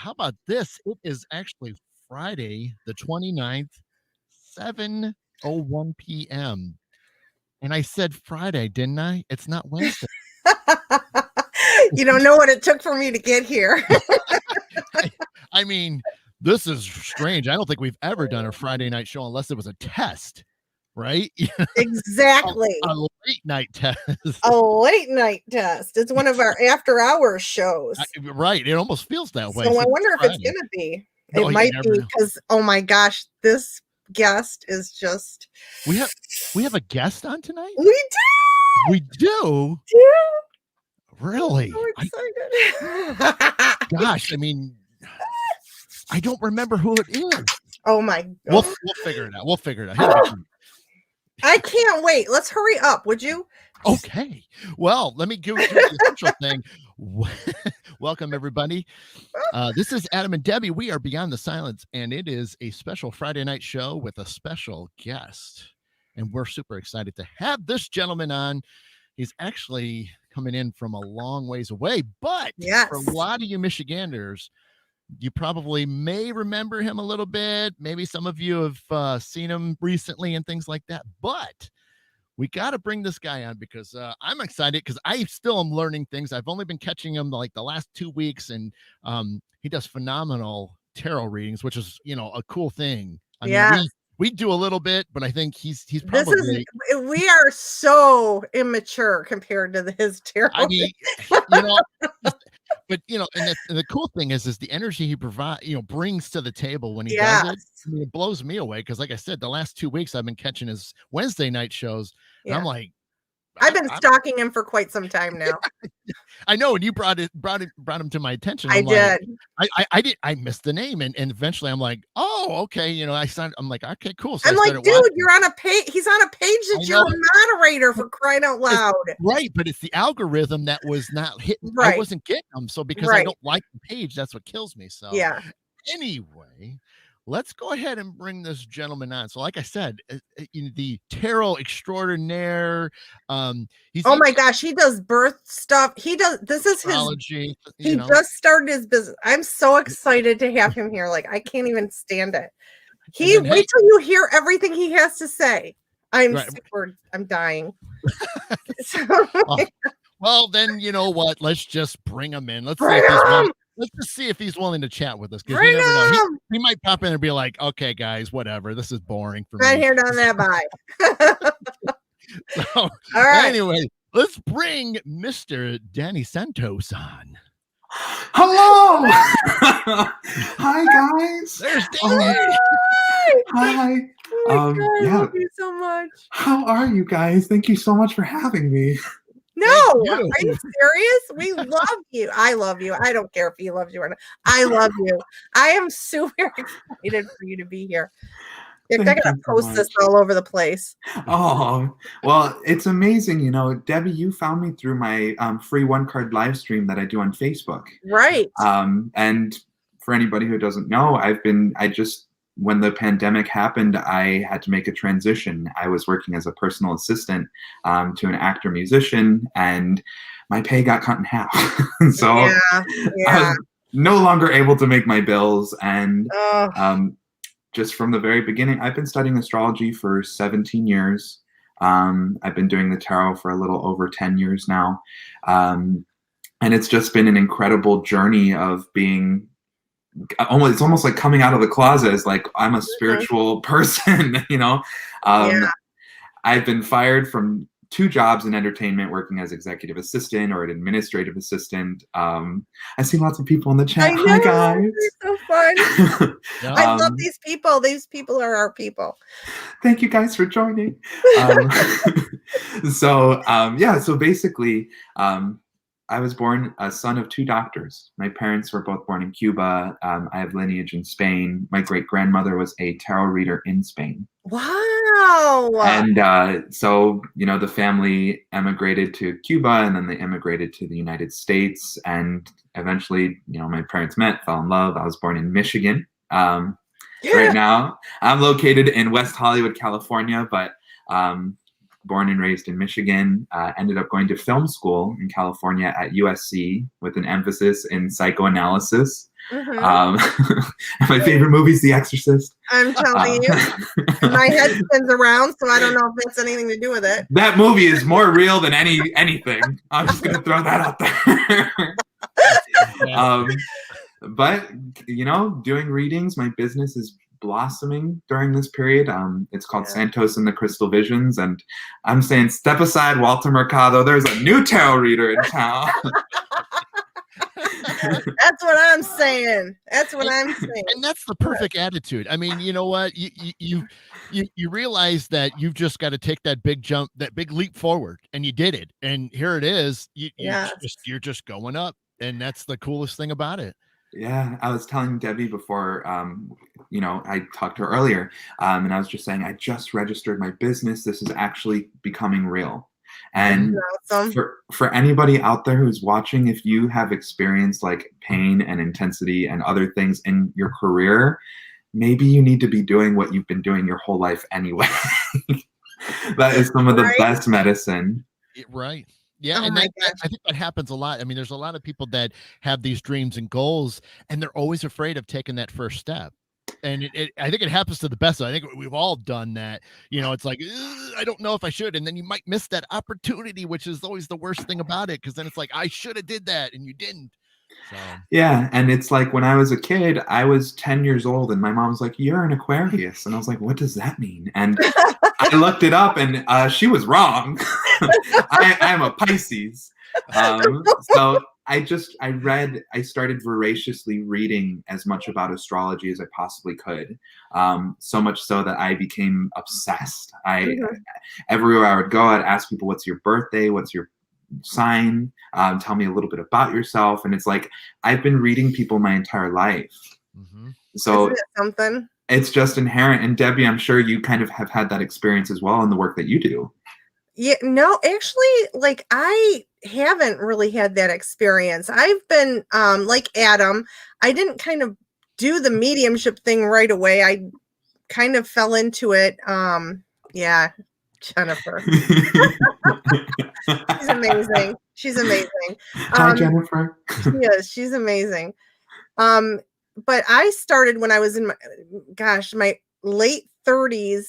how about this? It is actually Friday, the 29th, 7:01 p.m. And I said Friday, didn't I? It's not Wednesday. You don't know what it took for me to get here. I mean, this is strange. I don't think we've ever done a Friday night show unless it was a test, right? Exactly. A late night test. A late night test. It's one of our after hours shows. Right. It almost feels that way. So I wonder if it's going to be. No, it might be because, oh my gosh, this guest is just. We have a guest on tonight? We do. We do? Yeah. Really? I'm so excited. Gosh, I mean, I don't remember who it is. Oh my God. We'll figure it out. We'll figure it out. I can't wait. Let's hurry up, would you? Okay. Well, let me give you the essential thing. Welcome, everybody. This is Adam and Debbie. We are Beyond the Silence, and it is a special Friday night show with a special guest. And we're super excited to have this gentleman on. He's actually coming in from a long ways away, but for a lot of you Michiganders, you probably may remember him a little bit. Maybe some of you have seen him recently and things like that. But we got to bring this guy on because I'm excited because I still am learning things. I've only been catching him like the last 2 weeks, and he does phenomenal tarot readings, which is, a cool thing. I mean, we do a little bit, but I think he's probably. We are so immature compared to his tarot. I mean, but and the cool thing is the energy he brings to the table when he does it. I mean, it blows me away because, like I said, the last 2 weeks I've been catching his Wednesday night shows, and I'm like, I've been stalking him for quite some time now. I know, and you brought him to my attention. I did. I missed the name, and eventually I'm like, oh, okay. I'm like, okay, cool. So I'm like, dude, you're on a page. He's on a page that you're a moderator, for crying out loud. Right, but it's the algorithm that was not hitting. Right. I wasn't getting them, so because I don't like the page, that's what kills me. So anyway. Let's go ahead and bring this gentleman on. So, like I said, the tarot extraordinaire. My gosh, he does birth stuff. He does. This is astrology. He just started his business. I'm so excited to have him here. Like, I can't even stand it. Wait till you hear everything he has to say. I'm dying. Well, then you know what? Let's just bring him in. Let's just see if he's willing to chat with us. Because you never know. He might pop in and be like, okay, guys, whatever. This is boring for me. Right here, done that, bye. All right. Anyway, let's bring Mr. Danny Santos on. Hello. Hi, guys. There's Danny. Hi. Oh my God, I love you so much. How are you guys? Thank you so much for having me. No, are you serious? We love you. I love you. I don't care if he loves you or not. I love you. I am super excited for you to be here. I'm going to post this all over the place. Oh, well, it's amazing. Debbie, you found me through my free one-card live stream that I do on Facebook. Right. And for anybody who doesn't know, when the pandemic happened, I had to make a transition. I was working as a personal assistant to an actor musician, and my pay got cut in half. So I was no longer able to make my bills. And just from the very beginning, I've been studying astrology for 17 years. I've been doing the tarot for a little over 10 years now. And it's just been an incredible journey of being it's almost like coming out of the closet as like, I'm a spiritual person, I've been fired from 2 jobs in entertainment, working as executive assistant or an administrative assistant. I see lots of people in the chat. Hi, guys. It's so fun. I love these people. These people are our people. Thank you guys for joining. So basically, I was born a son of 2 doctors. My parents were both born in Cuba. I have lineage in Spain. My great-grandmother was a tarot reader in Spain. Wow. And so, the family emigrated to Cuba, and then they immigrated to the United States. And eventually, my parents met, fell in love. I was born in Michigan. Right now, I'm located in West Hollywood, California, but born and raised in Michigan, ended up going to film school in California at USC with an emphasis in psychoanalysis. Um, my favorite movie is The Exorcist. I'm telling you. My head spins around, so I don't know if that's anything to do with it. That movie is more real than anything. I'm just gonna throw that out there. But doing readings, my business is blossoming during this period. It's called Santos and the Crystal Visions, and I'm saying, step aside, Walter Mercado. There's a new tarot reader in town. That's what I'm saying. And that's the perfect attitude. I mean, you know what? You realize that you've just got to take that big jump, that big leap forward, and you did it. And here it is. You're just going up, and that's the coolest thing about it. Yeah, I was telling Debbie before, I talked to her earlier, and I was just saying, I just registered my business. This is actually becoming real. And awesome. for anybody out there who's watching, if you have experienced like pain and intensity and other things in your career, maybe you need to be doing what you've been doing your whole life anyway. That is some of the best medicine. Right. Yeah, and I think that happens a lot. I mean, there's a lot of people that have these dreams and goals, and they're always afraid of taking that first step. And I think it happens to the best. I think we've all done that. It's like, I don't know if I should. And then you might miss that opportunity, which is always the worst thing about it. Because then it's like, I should have did that, and you didn't. So. Yeah, and it's like when I was a kid, I was 10 years old, and my mom was like, "You're an Aquarius," and I was like, "What does that mean?" And I looked it up, and she was wrong. I'm a Pisces, so I started voraciously reading as much about astrology as I possibly could. So much so that I became obsessed. Everywhere I would go, I'd ask people, "What's your birthday? What's your sign? Tell me a little bit about yourself." And it's like, I've been reading people my entire life. So isn't it something? It's just inherent. And Debbie, I'm sure you kind of have had that experience as well in the work that you do. Yeah, no, actually, like I haven't really had that experience. I've been like Adam, I didn't kind of do the mediumship thing right away. I kind of fell into it. Jennifer. She's amazing. Hi, Jennifer. She's amazing. But I started when I was in my late 30s.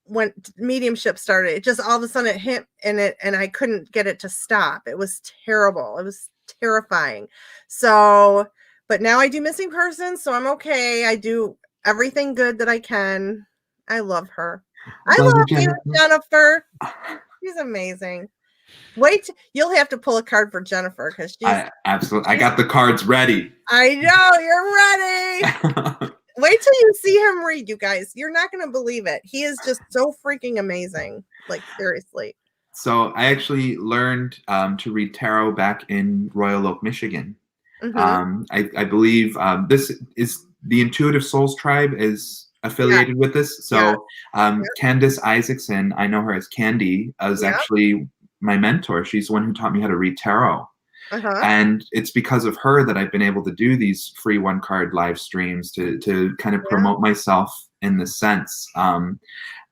When mediumship started, it just all of a sudden it hit, and I couldn't get it to stop. It was terrible. It was terrifying. So, but now I do missing persons, so I'm okay. I do everything good that I can. I love her. I love you, Jennifer. She's amazing. Wait, you'll have to pull a card for Jennifer because I got the cards ready. I know you're ready. Wait till you see him read, you guys. You're not going to believe it. He is just so freaking amazing. Like, seriously. So I actually learned to read tarot back in Royal Oak, Michigan. I believe this is the Intuitive Souls Tribe is affiliated with this. So Candace Isaacson, I know her as Candy, is actually my mentor. She's the one who taught me how to read tarot. And it's because of her that I've been able to do these free one card live streams to kind of promote myself in this sense.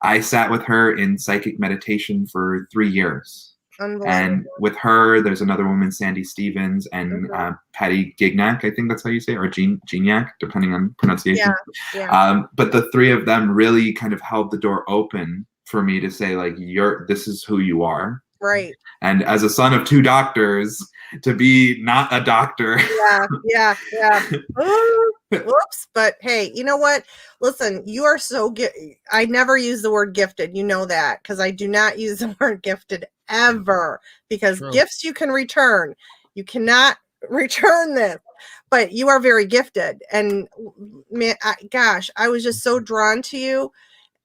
I sat with her in psychic meditation for 3 years. And with her, there's another woman, Sandy Stevens, and Patty Gignac, I think that's how you say it, or Gignac, depending on pronunciation. But the three of them really kind of held the door open for me to say, like, this is who you are. Right. And as a son of 2 doctors, to be not a doctor. Yeah. Whoops. But hey, you know what? Listen, you are so I never use the word gifted. You know that, because I do not use the word gifted ever, because gifts you can return. You cannot return this, but you are very gifted. And man, I was just so drawn to you.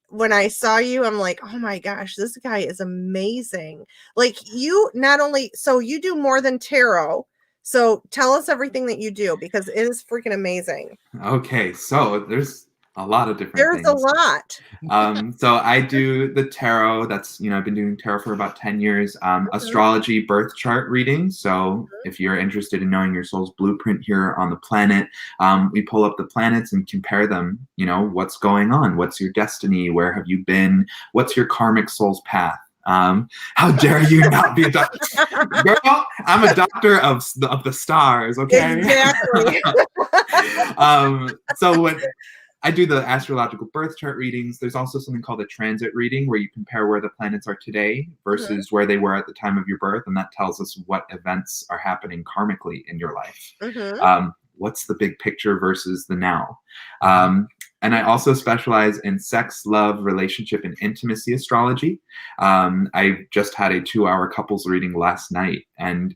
When I saw you, I'm like, oh my gosh, this guy is amazing. Like, you not only, so you do more than tarot. So tell us everything that you do, because it is freaking amazing. Okay. So there's a lot of different things. There's a lot. So I do the tarot. That's, I've been doing tarot for about 10 years. Astrology, birth chart reading. So if you're interested in knowing your soul's blueprint here on the planet, we pull up the planets and compare them. What's going on? What's your destiny? Where have you been? What's your karmic soul's path? How dare you not be a doctor? Girl, I'm a doctor of the stars, okay? Exactly. So when I do the astrological birth chart readings, there's also something called a transit reading where you compare where the planets are today versus where they were at the time of your birth, and that tells us what events are happening karmically in your life. What's the big picture versus the now? And I also specialize in sex, love, relationship, and intimacy astrology. I just had a 2-hour couples reading last night. And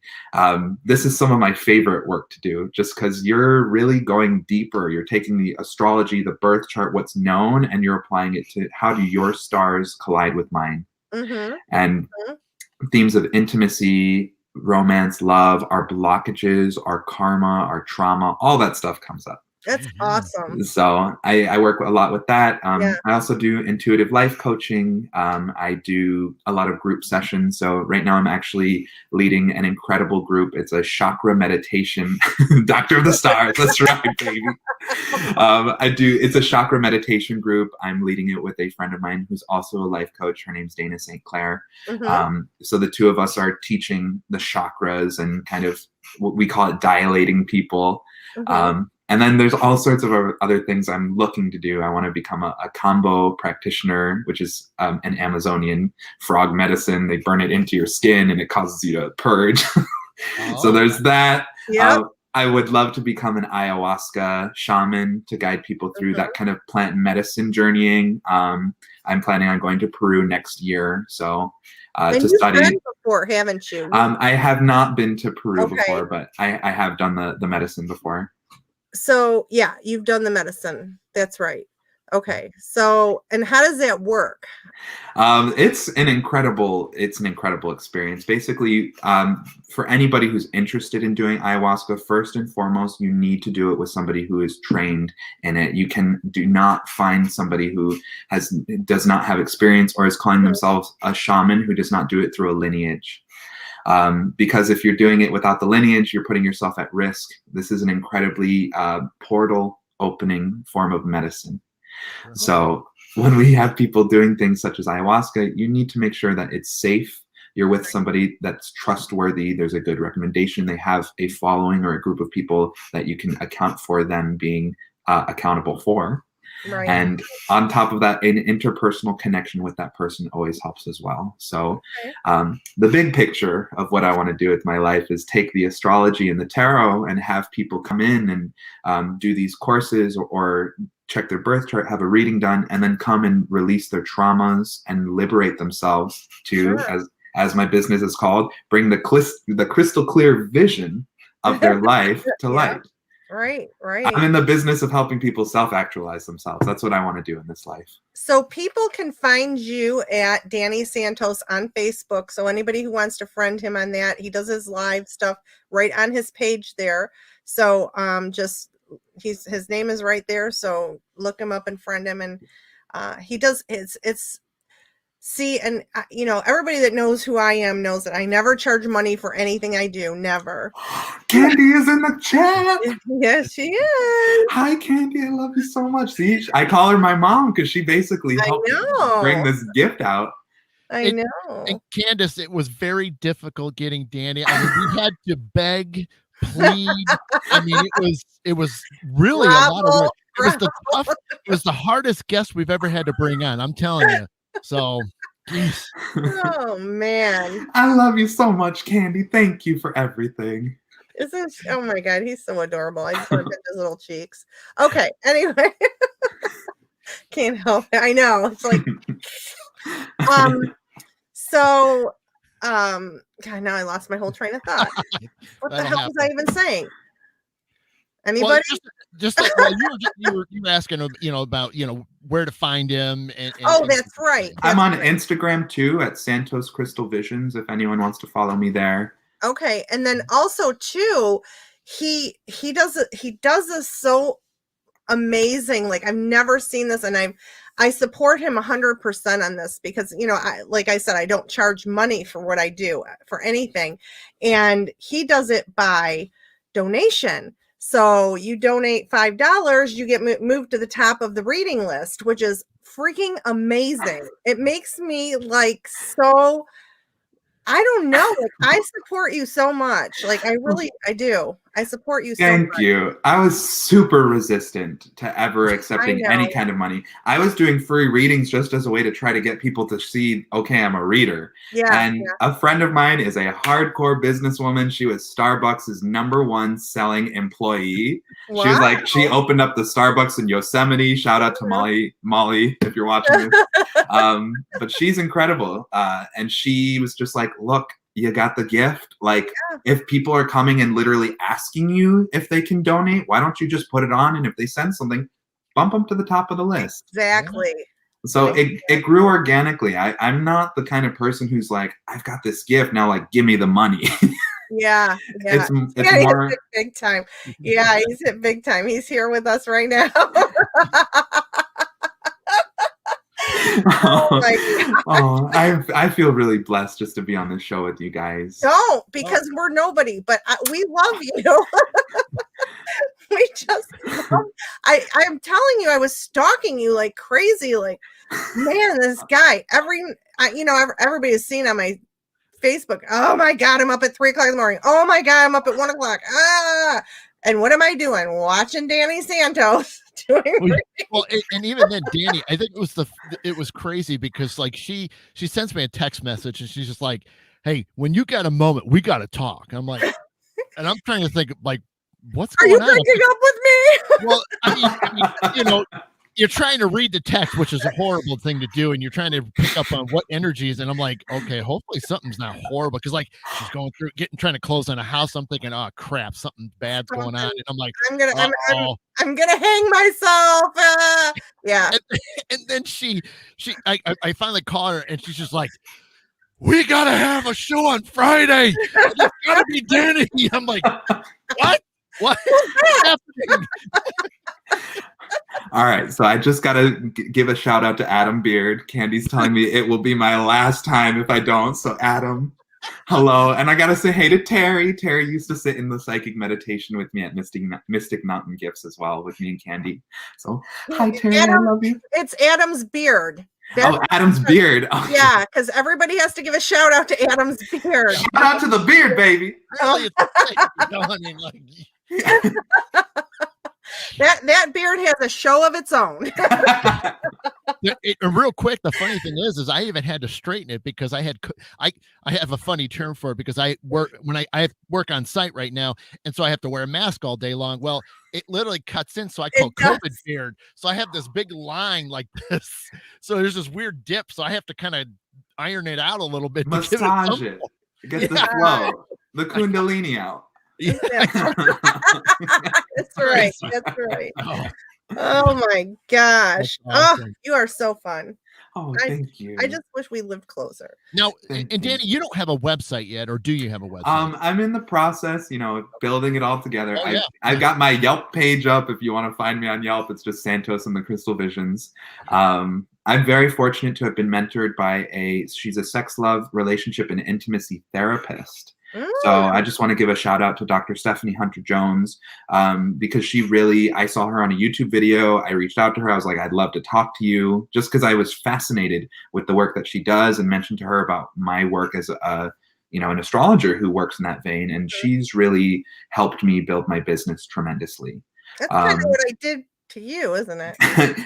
this is some of my favorite work to do, just because you're really going deeper. You're taking the astrology, the birth chart, what's known, and you're applying it to how do your stars collide with mine. And themes of intimacy, romance, love, our blockages, our karma, our trauma, all that stuff comes up. That's awesome. So I work a lot with that. I also do intuitive life coaching. I do a lot of group sessions. So right now I'm actually leading an incredible group. It's a chakra meditation, Doctor of the Stars. That's right, baby. It's a chakra meditation group. I'm leading it with a friend of mine who's also a life coach. Her name's Danny Santos. So the two of us are teaching the chakras and kind of what we call it dilating people. And then there's all sorts of other things I'm looking to do. I want to become a combo practitioner, which is an Amazonian frog medicine. They burn it into your skin and it causes you to purge. So there's that. I would love to become an ayahuasca shaman to guide people through that kind of plant medicine journeying. I'm planning on going to Peru next year. So to study. You've been before, haven't you? I have not been to Peru before, but I have done the medicine before. So yeah, you've done the medicine. That's right. Okay. So, and how does that work? It's an incredible experience. Basically, for anybody who's interested in doing ayahuasca, first and foremost, you need to do it with somebody who is trained in it. You do not find somebody who does not have experience or is calling themselves a shaman who does not do it through a lineage. Because if you're doing it without the lineage, you're putting yourself at risk. This is an incredibly portal opening form of medicine. So when we have people doing things such as ayahuasca, you need to make sure that it's safe. You're with somebody that's trustworthy. There's a good recommendation. They have a following or a group of people that you can account for them being accountable for. Right. And on top of that, an interpersonal connection with that person always helps as well. So the big picture of what I want to do with my life is take the astrology and the tarot and have people come in and do these courses or check their birth chart, have a reading done, and then come and release their traumas and liberate themselves to, as my business is called, bring the crystal clear vision of their life to light. Right. I'm in the business of helping people self-actualize themselves. That's what I want to do in this life. So people can find you at Danny Santos on Facebook. So anybody who wants to friend him on that, he does his live stuff right on his page there. So his name is right there. So look him up and friend him. And he does and everybody that knows who I am knows that I never charge money for anything I do. Never. Candy is in the chat. Yes, she is. Hi, Candy. I love you so much. See, I call her my mom because she basically helped bring this gift out. I know. And Candace, it was very difficult getting Danny. I mean, we had to beg, plead. I mean, it was really a lot of work. It was the hardest guest we've ever had to bring on. I'm telling you. So, geez. Oh man, I love you so much, Candy. Thank you for everything. Oh my God, he's so adorable. I just want to get his little cheeks. Okay, anyway, can't help it. I know it's like, God, now I lost my whole train of thought. What the hell was I even saying? Anybody? Well, you were asking, about, where to find him. And that's right. I'm on Instagram too at Santos Crystal Visions. If anyone wants to follow me there. Okay, and then also too, he does this so amazing. Like I've never seen this, and I support him 100% on this because like I said, I don't charge money for what I do for anything, and he does it by donation. So you donate $5, you get moved to the top of the reading list, which is freaking amazing. It makes me like so. I don't know. Like, I support you so much. Like, I do. I support you so much. Thank you. I was super resistant to ever accepting any kind of money. I was doing free readings just as a way to try to get people to see, okay, I'm a reader. Yeah. And a friend of mine is a hardcore businesswoman. She was Starbucks' #1 selling employee. Wow. She was like, she opened up the Starbucks in Yosemite. Shout out to Molly, if you're watching this. But she's incredible. And she was just like, look, you got the gift. Like, if people are coming and literally asking you if they can donate, why don't you just put it on? And if they send something, bump them to the top of the list. Exactly. So it grew organically. I'm not the kind of person who's like, I've got this gift now, like, give me the money. Yeah. It's Yeah, more he's big time. Yeah, he's hit big time. He's here with us right now. I feel really blessed just to be on this show with you guys. Don't, because we're nobody, but we love you. We just, I'm telling you, I was stalking you like crazy. Like, man, this guy, everybody's seen on my Facebook. Oh my God, I'm up at 3 o'clock in the morning. Oh my God, I'm up at 1 o'clock. And what am I doing? Watching Danny Santos. And even then, Danny, I think it was crazy because like she sends me a text message and she's just like, hey, when you got a moment, we got to talk. I'm like, and I'm trying to think like, what's going on? Are you breaking up with me? Well, I mean, you're trying to read the text, which is a horrible thing to do, and you're trying to pick up on what energies. And I'm like, okay, hopefully something's not horrible because like she's going through trying to close on a house. I'm thinking, oh crap, something bad's going on. And I'm like, I'm gonna hang myself. Yeah. And then I finally call her, and she's just like, we gotta have a show on Friday. It's gotta be Danny. I'm like, what? What is happening? All right, so I just gotta give a shout out to Adam Beard. Candy's telling me it will be my last time if I don't. So Adam, hello, and I gotta say hey to Terry. Terry used to sit in the psychic meditation with me at Mystic Mountain Gifts as well, with me and Candy. So hi Terry, I love you. It's Adam's beard. Adam's beard. Oh. Yeah, because everybody has to give a shout out to Adam's beard. Shout out to the beard, baby. That beard has a show of its own. Real quick, the funny thing is I even had to straighten it because I have a funny term for it because I work on site right now, and so I have to wear a mask all day long. Well, it literally cuts in, so I call COVID beard. So I have this big line like this. So there's this weird dip, so I have to kind of iron it out a little bit. Massage it. Get the flow, the Kundalini out. Yeah. That's right. That's right. Oh my gosh. Awesome. Oh, you are so fun. Oh, thank you. I just wish we lived closer. Now, and Danny, you don't have a website yet, or do you have a website? I'm in the process, building it all together. I've got my Yelp page up. If you want to find me on Yelp, it's just Santos and the Crystal Visions. I'm very fortunate to have been mentored by she's a sex, love, relationship, and intimacy therapist. So I just want to give a shout out to Dr. Stephanie Hunter-Jones because I saw her on a YouTube video. I reached out to her. I was like, I'd love to talk to you just because I was fascinated with the work that she does and mentioned to her about my work as an astrologer who works in that vein. And she's really helped me build my business tremendously. That's kind of what I did to you, isn't it?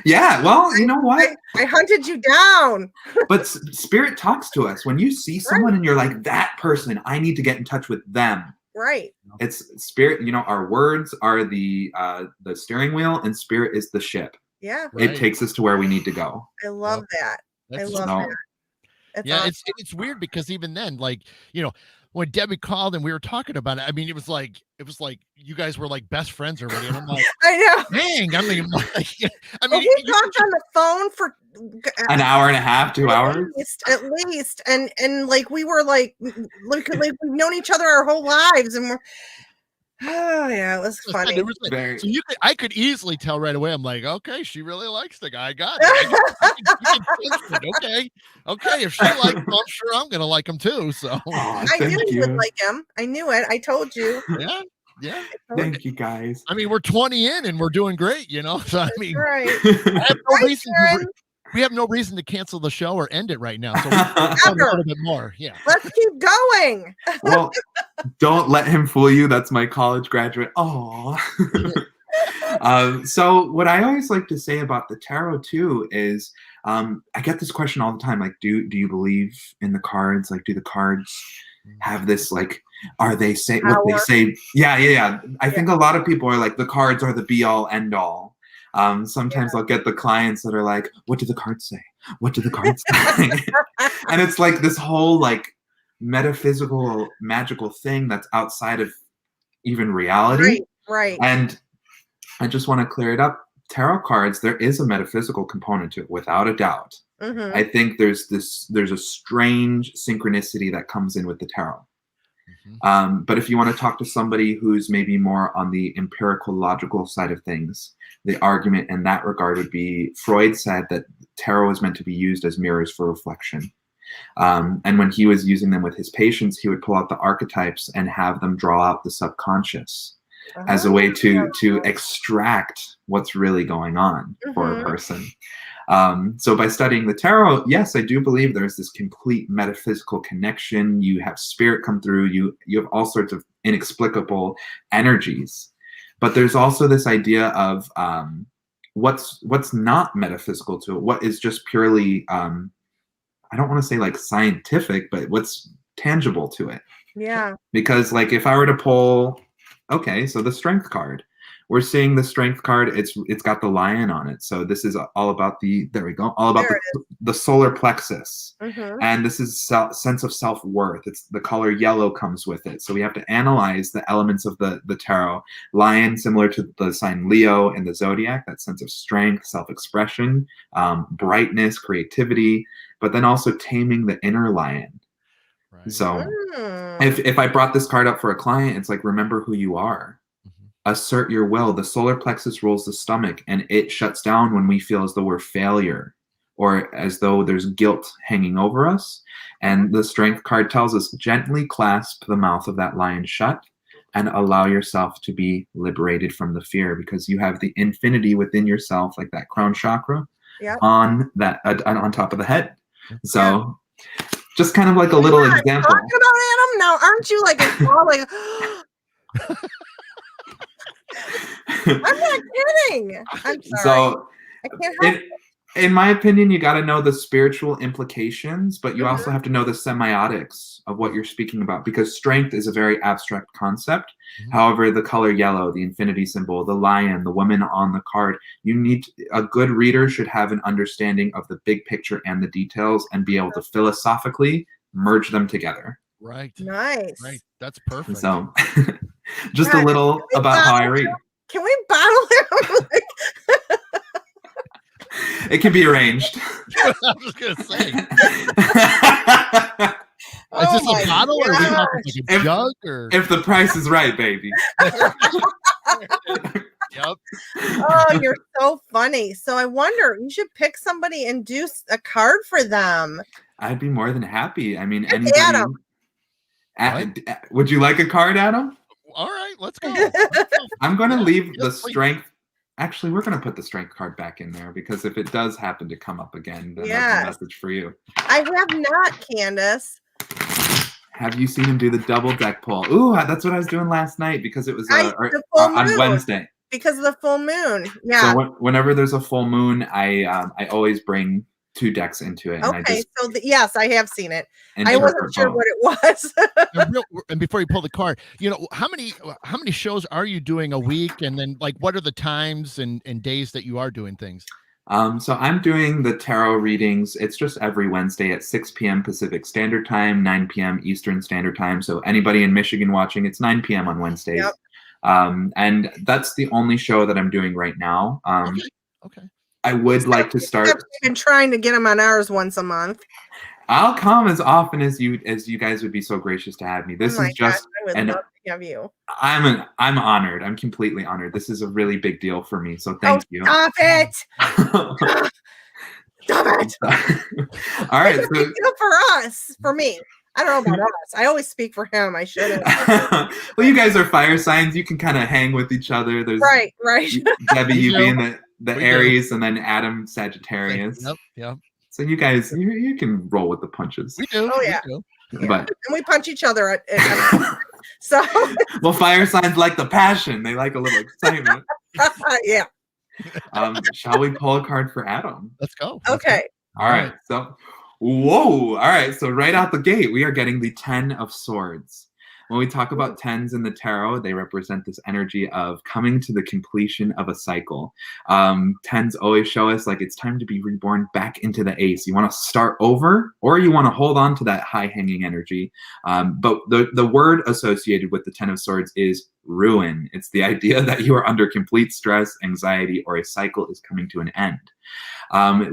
Yeah, well, you know what? I hunted you down. But spirit talks to us. When you see someone and you're like, that person, I need to get in touch with them. Right. It's spirit, our words are the steering wheel and spirit is the ship. Yeah. It takes us to where we need to go. I love that. I love that. That's awesome. It's weird because even then, like, when Debbie called and we were talking about it, I mean, it was like you guys were like best friends already. And I'm like, I know. Dang, I mean, we talked on the phone for an hour and a half, 2 hours, at least, and like we were like we've known each other our whole lives, and it was funny. I could easily tell right away. I'm like, okay, she really likes the guy. I got it. Okay. If she likes him, I'm sure I'm gonna like him too. So I knew you would like him. I knew it. I told you. Yeah. Thank you guys. I mean, we're 20 in and we're doing great, So I mean, right. I have no reason We have no reason to cancel the show or end it right now. So we can a little bit more. Yeah. Let's keep going. Well, don't let him fool you. That's my college graduate. Oh. So what I always like to say about the tarot too is I get this question all the time. Like, do you believe in the cards? Like, do the cards have this, like, are they say what they say? Yeah. I think a lot of people are like, the cards are the be all end all. Sometimes I'll get the clients that are like, what do the cards say? What do the cards say? And it's like this whole like metaphysical, magical thing that's outside of even reality. Right. And I just want to clear it up. Tarot cards, there is a metaphysical component to it, without a doubt. Mm-hmm. I think there's a strange synchronicity that comes in with the tarot. But if you want to talk to somebody who's maybe more on the empirical, logical side of things, the argument in that regard would be Freud said that tarot is meant to be used as mirrors for reflection. And when he was using them with his patients, he would pull out the archetypes and have them draw out the subconscious as a way to extract what's really going on for a person. So by studying the tarot, yes, I do believe there's this complete metaphysical connection. You have spirit come through. You have all sorts of inexplicable energies. But there's also this idea of what's not metaphysical to it, what is just purely, I don't want to say like scientific, but what's tangible to it. Yeah. Because like if I were to pull, okay, so the strength card, we're seeing the strength card. It's got the lion on it. So this is all about all about the solar plexus. And this is sense of self-worth. It's the color yellow comes with it. So we have to analyze the elements of the tarot. Lion, similar to the sign Leo in the zodiac, that sense of strength, self-expression, brightness, creativity, but then also taming the inner lion. Right. So if I brought this card up for a client, it's like, remember who you are. Assert your will. The solar plexus rules the stomach, and it shuts down when we feel as though we're failure or as though there's guilt hanging over us. And the strength card tells us, gently clasp the mouth of that lion shut and allow yourself to be liberated from the fear, because you have the infinity within yourself, like that crown chakra on top of the head. So just kind of like a little example. Talk about Adam now. Aren't you like falling? I'm not kidding. I'm sorry. So I can't help it. In my opinion, you got to know the spiritual implications, but you also have to know the semiotics of what you're speaking about, because strength is a very abstract concept. However, the color yellow, the infinity symbol, the lion, the woman on the card, a good reader should have an understanding of the big picture and the details and be able to philosophically merge them together. Right. Nice. Right. That's perfect. So just a little about how I read. Can we bottle him? It can be arranged. I was going to say. Is this a bottle or are we talking like a jug? Or? If the price is right, baby. Yep. Oh, you're so funny. So I wonder, you should pick somebody and do a card for them. I'd be more than happy. I mean, Adam. Would you like a card, Adam? All right, let's go. I'm going to leave the strength. Actually, we're going to put the strength card back in there, because if it does happen to come up again, then that's a message for you. I have not, Candace. Have you seen him do the double deck pull? Ooh, that's what I was doing last night, because it was on Wednesday. Because of the full moon. Yeah. So whenever there's a full moon, I always bring 2 decks into it. Okay, yes, I have seen it. I wasn't sure what it was. And before you pull the card, how many shows are you doing a week? And then like, what are the times and days that you are doing things? So I'm doing the tarot readings. It's just every Wednesday at 6 p.m. Pacific Standard Time, 9 p.m. Eastern Standard Time. So anybody in Michigan watching, it's 9 p.m. on Wednesdays. Yep. And that's the only show that I'm doing right now. Okay. I would like to start. I've been trying to get them on ours once a month. I'll come as often as you guys would be so gracious to have me. This is just I would love to have you. I'm honored. I'm completely honored. This is a really big deal for me. So thank you. Stop it. Stop it. All right. It's a big deal for us, for me. I don't know about us. I always speak for him. I shouldn't. Well, you guys are fire signs. You can kind of hang with each other. There's right. Debbie, you being the We Aries, and then Adam Sagittarius. Yep. So you guys, you can roll with the punches. We do. Oh, yeah. We do. Yeah. But And we punch each other at so well, fire signs like the passion. They like a little excitement. yeah. Shall we pull a card for Adam? Let's go. Okay. All right. So, whoa. All right. So right out the gate, we are getting the 10 of Swords. When we talk about tens in the tarot, they represent this energy of coming to the completion of a cycle. Tens always show us like it's time to be reborn back into the ace. You want to start over, or you want to hold on to that high-hanging energy. But the word associated with the 10 of Swords is ruin. It's the idea that you are under complete stress, anxiety, or a cycle is coming to an end.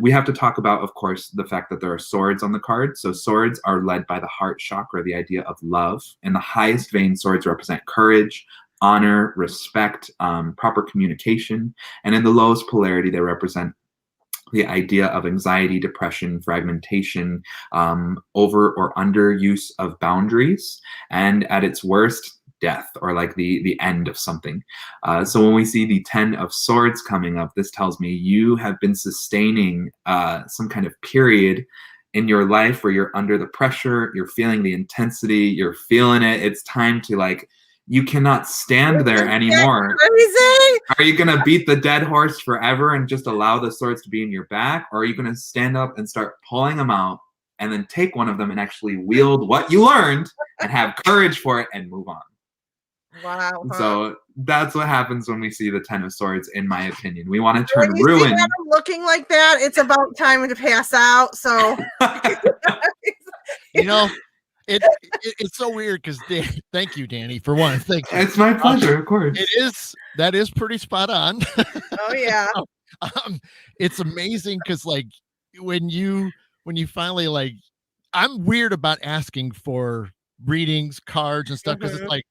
We have to talk about, of course, the fact that there are swords on the card. So swords are led by the heart chakra, the idea of love. In the highest vein, swords represent courage, honor, respect, proper communication. And in the lowest polarity, they represent the idea of anxiety, depression, fragmentation, over or under use of boundaries. And at its worst, death, or like the end of something. So when we see the 10 of Swords coming up, this tells me you have been sustaining some kind of period in your life where you're under the pressure, you're feeling the intensity, you're feeling it. It's time to like, you cannot stand there anymore. Crazy. Are you going to beat the dead horse forever and just allow the swords to be in your back? Or are you going to stand up and start pulling them out and then take one of them and actually wield what you learned and have courage for it and move on? Wow. So that's what happens when we see the 10 of Swords, in my opinion. We want to turn When you ruin. see Adam looking like that, it's about time to pass out. So You know, it's so weird because thank you, Danny, for one. Thank you. It's my pleasure, of course. That is pretty spot on. oh yeah. It's amazing because like when you finally like, I'm weird about asking for readings, cards, and stuff because it's like,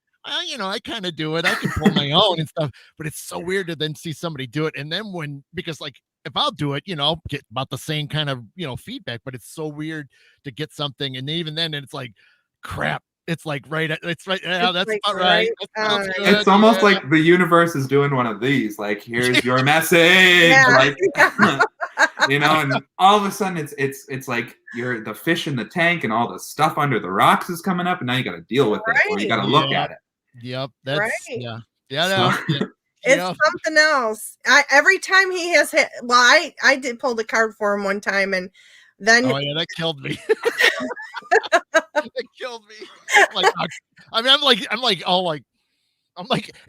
you know, I kind of do it. I can pull my own and stuff, but it's so weird to then see somebody do it. And then because like if I'll do it, you know, I'll get about the same kind of, you know, feedback, but it's so weird to get something. And even then it's like, crap. It's like, it's right. Yeah, that's like, about right. It's almost like the universe is doing one of these, like, here's your message. Like, you know, and all of a sudden it's like you're the fish in the tank and all the stuff under the rocks is coming up and now you got to deal with it or you got to look at it. Yep. That's yeah. It's something else. Every time he has hit, well, I did pull the card for him one time and then that killed me. That killed me. Like, I mean, I'm like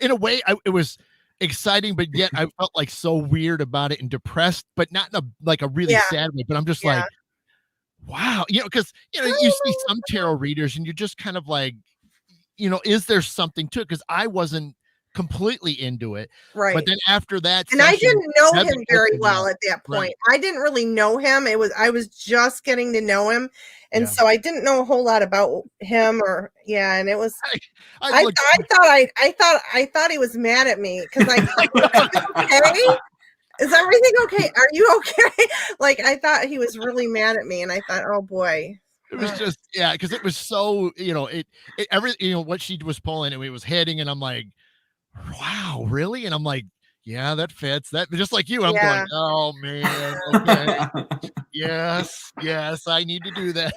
in a way it was exciting, but yet I felt like so weird about it and depressed, but not in a really sad way. But I'm just like, wow, you know, because you know, you see some tarot readers and you're just kind of like, you know, is there something to it? Because I wasn't completely into it. Right. But then after that, and I didn't know him very well at that point. Right. I didn't really know him. I was just getting to know him. And so I didn't know a whole lot about him and it was I thought he was mad at me because I okay? Is everything okay? Are you okay? Like I thought he was really mad at me and I thought, oh boy. It was just because it was so, you know, what she was pulling and it was hitting and I'm like, wow, really? And I'm like, yeah, that fits. That just like you, I'm going, oh man, okay. yes, I need to do that.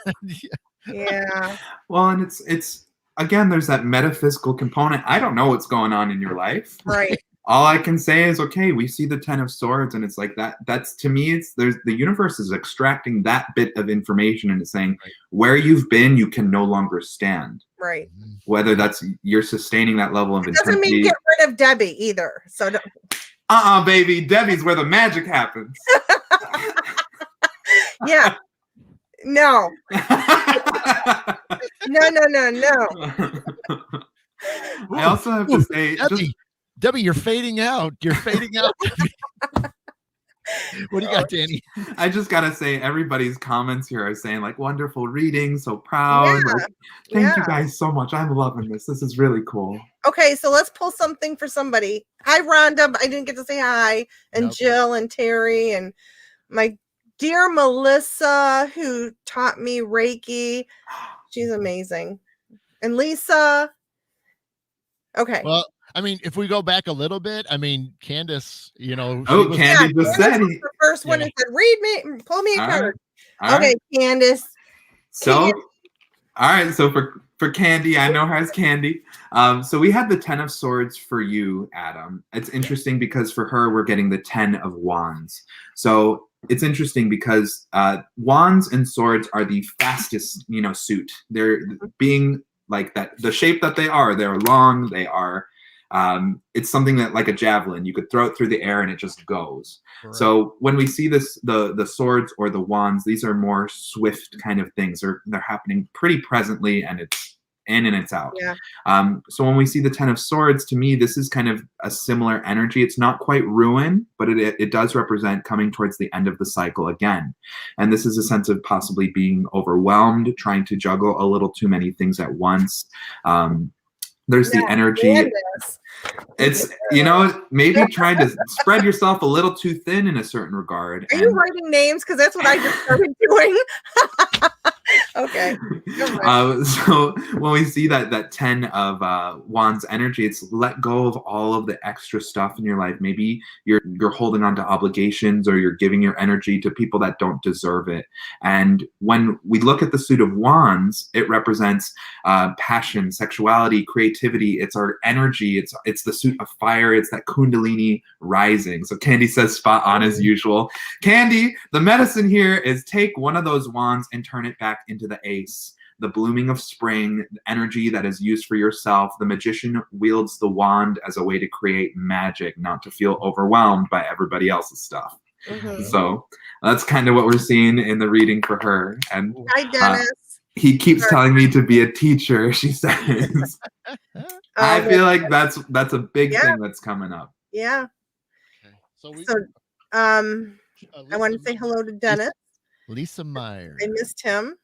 Yeah. Well, and it's again, there's that metaphysical component. I don't know what's going on in your life. Right. All I can say is, okay, we see the 10 of Swords, and it's like that's to me, the universe is extracting that bit of information and it's saying where you've been, you can no longer stand. Right. Whether that's you're sustaining that level of intensity. Doesn't mean get rid of Debbie either. So baby, Debbie's where the magic happens. Yeah. No. No. I also have to say, Debbie, you're fading out. You're fading out. What do you got, Danny? I just gotta say, everybody's comments here are saying like wonderful reading, so proud. Yeah. Like, thank you guys so much. I'm loving this. This is really cool. Okay, so let's pull something for somebody. Hi, Rhonda. I didn't get to say hi. And Jill and Terry and my dear Melissa, who taught me Reiki. She's amazing. And Lisa. Okay. Well, I mean, if we go back a little bit, I mean, Candace, she Oh, was, Candy just Candace said was he. the first one Yeah. who said, "Read me, pull me a All card." right. All Okay, right. Candace. So, all right. So for Candy, I know her as Candy. So we had the 10 of Swords for you, Adam. It's interesting because for her, we're getting the 10 of Wands. So it's interesting because Wands and Swords are the fastest, suit. They're being like that. The shape that they are, they're long. They are. It's something that, like a javelin, you could throw it through the air and it just goes. Correct. So when we see this, the swords or the wands, these are more swift kind of things. They're happening pretty presently, and it's in and it's out. Yeah. So when we see the 10 of Swords, to me, this is kind of a similar energy. It's not quite ruin, but it does represent coming towards the end of the cycle again. And this is a sense of possibly being overwhelmed, trying to juggle a little too many things at once. There's the energy. Candace. It's, maybe trying to spread yourself a little too thin in a certain regard. Are you writing names? Because that's what I just started doing. Okay. So when we see that 10 of Wands energy, it's let go of all of the extra stuff in your life. Maybe you're holding on to obligations, or you're giving your energy to people that don't deserve it. And when we look at the suit of Wands, it represents passion, sexuality, creativity. It's our energy. It's the suit of fire. It's that Kundalini rising. So Candy says spot on as usual. Candy, the medicine here is take one of those wands and turn it back into the ace. The blooming of spring, energy that is used for yourself. The magician wields the wand as a way to create magic, not to feel overwhelmed by everybody else's stuff. Mm-hmm. So that's kind of what we're seeing in the reading for her. And hi, Dennis. He keeps telling me to be a teacher, she says. I feel like that's a big thing that's coming up. Yeah. Okay. I want to say hello to Dennis. Lisa Myers. I missed him.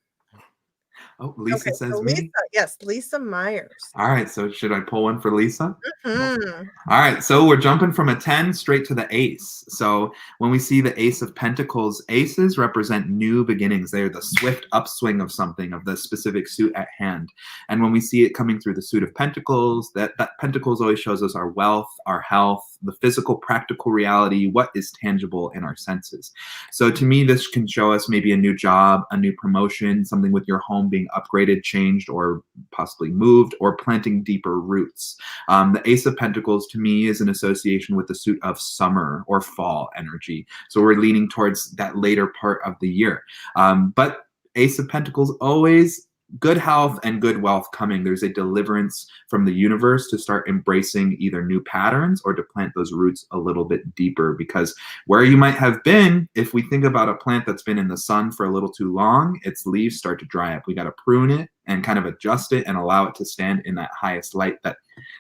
Oh, Lisa says me? Lisa, yes, Lisa Myers. All right, so should I pull one for Lisa? Mm-hmm. All right, so we're jumping from a 10 straight to the ace. So when we see the Ace of Pentacles, aces represent new beginnings. They're the swift upswing of something, of the specific suit at hand. And when we see it coming through the suit of Pentacles, that Pentacles always shows us our wealth, our health, the physical, practical reality, what is tangible in our senses. So to me, this can show us maybe a new job, a new promotion, something with your home being upgraded, changed, or possibly moved, or planting deeper roots. The Ace of Pentacles to me is an association with the suit of summer or fall energy. So we're leaning towards that later part of the year. But Ace of Pentacles always good health and good wealth coming. There's a deliverance from the universe to start embracing either new patterns or to plant those roots a little bit deeper, because where you might have been, if we think about a plant that's been in the sun for a little too long, its leaves start to dry up. We got to prune it and kind of adjust it and allow it to stand in that highest light that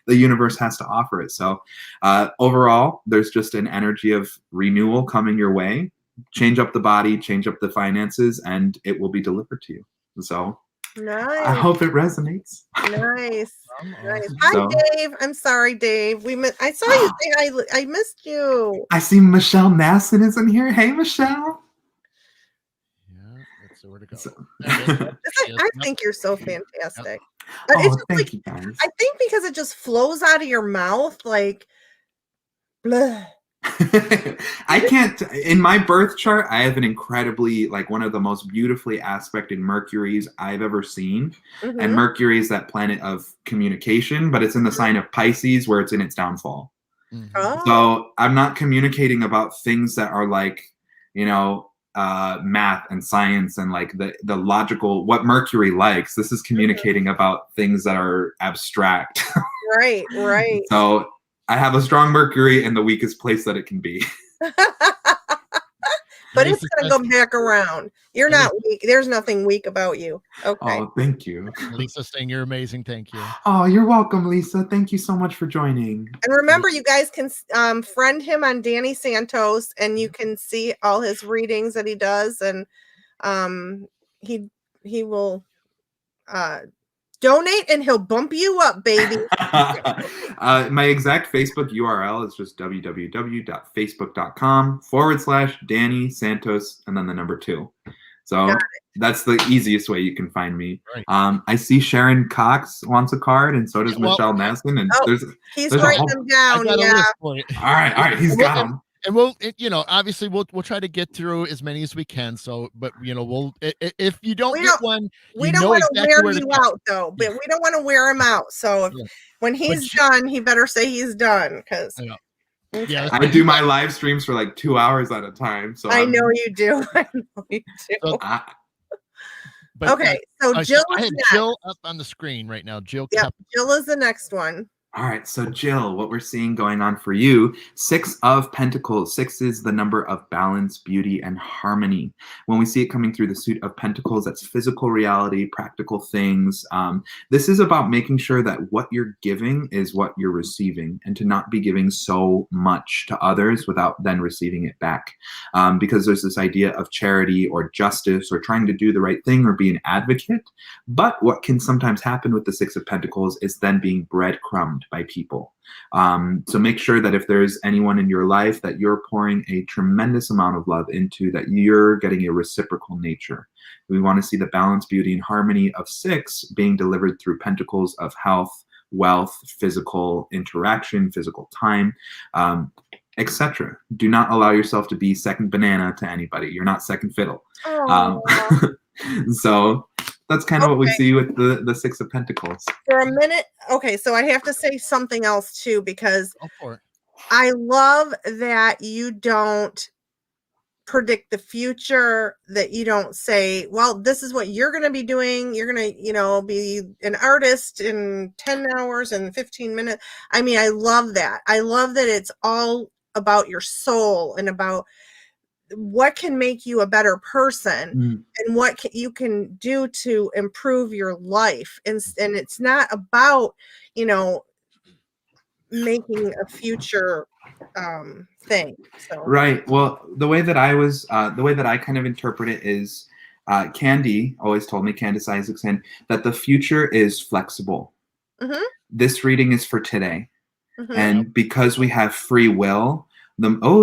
the universe has to offer it. So overall, there's just an energy of renewal coming your way. Change up the body, change up the finances, and it will be delivered to you. So nice. I hope it resonates. Nice. Nice. Hi, Dave. I'm sorry, Dave. I saw you say hi. I missed you. I see Michelle Nasson is in here. Hey, Michelle. Yeah, let's see where to go. I think you're so fantastic. Oh, it's just thank you, guys. I think because it just flows out of your mouth like blah. I can't, in my birth chart, I have an incredibly, like, one of the most beautifully aspected Mercuries I've ever seen. Mm-hmm. And Mercury is that planet of communication, but it's in the sign of Pisces where it's in its downfall. Mm-hmm. Oh. So I'm not communicating about things that are like, math and science and like the logical, what Mercury likes. This is communicating about things that are abstract. Right. So I have a strong Mercury in the weakest place that it can be. But it's going to come back around. You're not weak. There's nothing weak about you. Okay. Oh, thank you. Lisa saying you're amazing. Thank you. Oh, you're welcome, Lisa. Thank you so much for joining. And remember, you guys can friend him on Danny Santos, and you can see all his readings that he does. And he will donate, and he'll bump you up, baby. My exact Facebook URL is just www.facebook.com/Danny Santos and then the number 2. So that's the easiest way you can find me. Right. I see Sharon Cox wants a card, and so does Michelle Nasson. And he's there's writing them down. I got a list for you. All right, he's got them. And we'll, obviously we'll try to get through as many as we can. So, but we'll if you don't get one, we don't want to wear you out though. But we don't want to wear him out. So when he's done, he better say he's done because. Yeah, I do my live streams for like 2 hours at a time. So I know you do. I know you do. So, okay, so Jill. I have Jill up on the screen right now. Jill. Yep, Jill is the next one. All right, so Jill, what we're seeing going on for you, 6 of Pentacles. 6 is the number of balance, beauty, and harmony. When we see it coming through the suit of Pentacles, that's physical reality, practical things. This is about making sure that what you're giving is what you're receiving, and to not be giving so much to others without then receiving it back. Because there's this idea of charity or justice or trying to do the right thing or be an advocate. But what can sometimes happen with the 6 of Pentacles is then being breadcrumbed by people. So make sure that if there's anyone in your life that you're pouring a tremendous amount of love into, that you're getting a reciprocal nature. We want to see the balance, beauty, and harmony of 6 being delivered through Pentacles of health, wealth, physical interaction, physical time, etc. Do not allow yourself to be second banana to anybody. You're not second fiddle. So that's kind of what we see with the 6 of Pentacles. For a minute, okay, so I have to say something else too, because I love that you don't predict the future, that you don't say, well, this is what you're going to be doing. You're going to, be an artist in 10 hours and 15 minutes. I mean, I love that. I love that it's all about your soul and about what can make you a better person and what you can do to improve your life. And it's not about, making a future thing. So. Right. Well, the way that I kind of interpret it is Candy always told me, Candace Isaacson, that the future is flexible. This reading is for today. And because we have free will,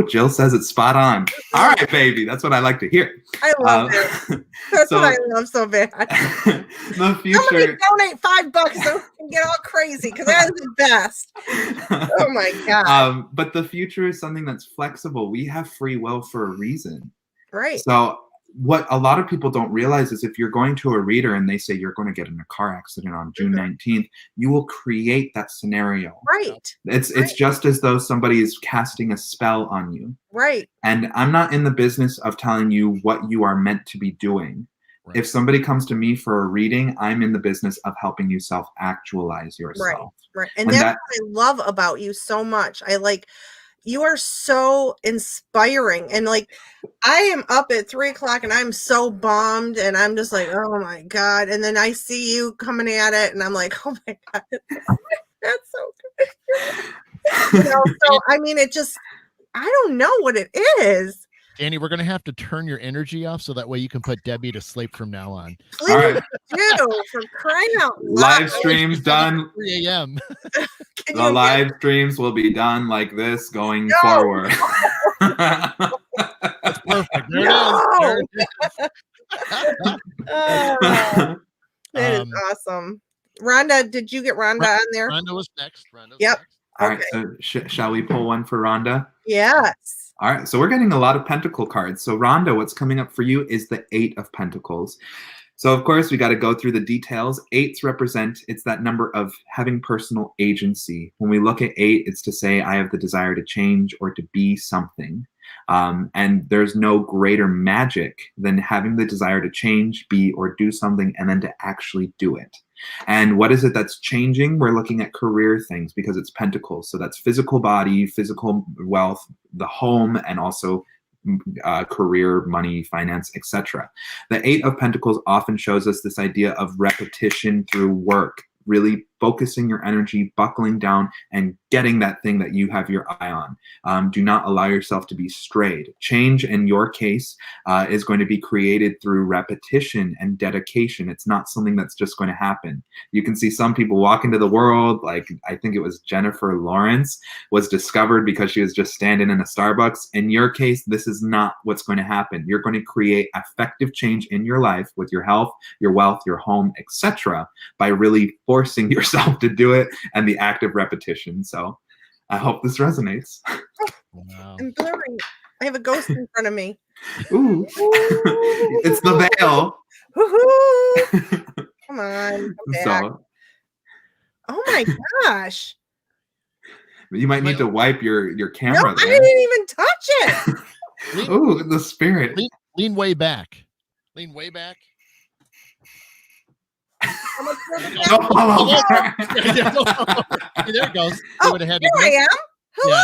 Jill says it's spot on. All right, baby. That's what I like to hear. I love it. That's what I love so bad. The future. Somebody donate $5 so we can get all crazy because that is the best. Oh my God. But the future is something that's flexible. We have free will for a reason. Right. So what a lot of people don't realize is if you're going to a reader and they say you're going to get in a car accident on June 19th, you will create that scenario. Right. It's just as though somebody is casting a spell on you. Right. And I'm not in the business of telling you what you are meant to be doing. Right. If somebody comes to me for a reading, I'm in the business of helping you self-actualize yourself. Right. And that's what I love about you so much. You are so inspiring. And I am up at 3:00 and I'm so bummed and I'm just like, oh my God. And then I see you coming at it and I'm like, oh my God, that's so good. So I mean, I don't know what it is. Danny, we're going to have to turn your energy off so that way you can put Debbie to sleep from now on. Please all right. Do, for crying out loud. Live streams done. 3 a.m. The live streams will be done like this going forward. That's perfect. There it is. That is awesome. Rhonda, did you get Rhonda on there? Rhonda was next. Yep. All right, so shall we pull one for Rhonda? Yes. All right, so we're getting a lot of Pentacle cards. So Rhonda, what's coming up for you is the 8 of Pentacles. So of course, we got to go through the details. 8s represent, it's that number of having personal agency. When we look at 8, it's to say, I have the desire to change or to be something. And there's no greater magic than having the desire to change, be, or do something, and then to actually do it. And what is it that's changing? We're looking at career things because it's Pentacles. So that's physical body, physical wealth, the home, and also career, money, finance, etc. The 8 of Pentacles often shows us this idea of repetition through work, really focusing your energy, buckling down, and getting that thing that you have your eye on. Do not allow yourself to be strayed. Change, in your case, is going to be created through repetition and dedication. It's not something that's just going to happen. You can see some people walk into the world, like I think it was Jennifer Lawrence was discovered because she was just standing in a Starbucks. In your case, this is not what's going to happen. You're going to create effective change in your life with your health, your wealth, your home, etc., by really forcing yourself to do it and the act of repetition. So I hope this resonates. Wow. I'm blurring. I have a ghost in front of me. Ooh. It's the veil. Woohoo! Come on. Come back. So Oh my gosh. you might need to wipe your camera No, there. I didn't even touch it. Ooh, the spirit. Lean way back. Lean way back. How much further back? Don't fall over. There it goes. Oh, Would have had here to I am. Hello.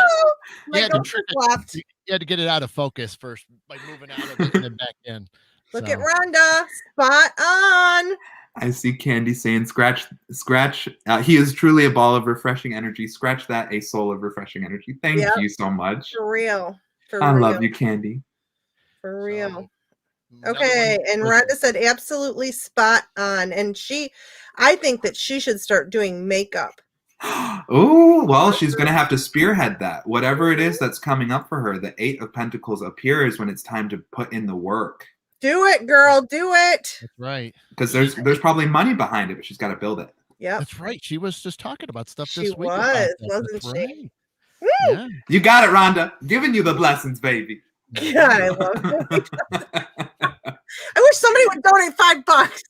You My had to ghost trick is it. left. You had to get it out of focus first by moving out of it and then back in. Look So, at Rhonda. Spot on. I see Candy saying, scratch. He is truly a ball of refreshing energy. Scratch that, a soul of refreshing energy. Thank Yep. you so much. For real. For I real. love you, Candy. For real. so, another Okay, one. and Rhonda said absolutely spot on. And I think that she should start doing makeup. Oh, well, she's going to have to spearhead that. Whatever it is that's coming up for her, the 8 of Pentacles appears when it's time to put in the work. Do it, girl. Do it. That's right. Because there's probably money behind it, but she's got to build it. Yep. That's right. She was just talking about stuff She this week. was, about that. wasn't That's she? right. Woo! Yeah. You got it, Rhonda. Giving you the blessings, baby. Yeah, I love it. I wish somebody would donate $5.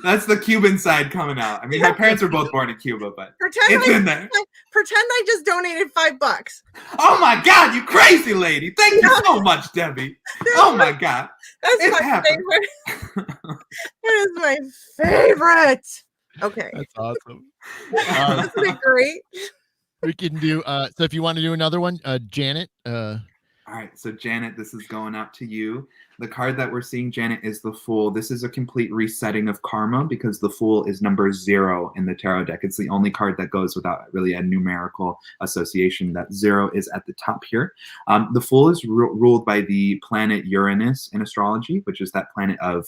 That's the Cuban side coming out. I mean, my parents were both born in Cuba, but it's in there. Pretend I just donated $5. Oh my God, you crazy lady. Thank you so much, Debbie. Oh my God. That's It's my happened. favorite. That is my favorite. Okay. That's awesome. Isn't it great? We can do so if you want to do another one, Janet. All right, so Janet, this is going out to you. The card that we're seeing, Janet, is the Fool. This is a complete resetting of karma because the Fool is number 0 in the tarot deck. It's the only card that goes without really a numerical association. That 0 is at the top here. The Fool is ruled by the planet Uranus in astrology, which is that planet of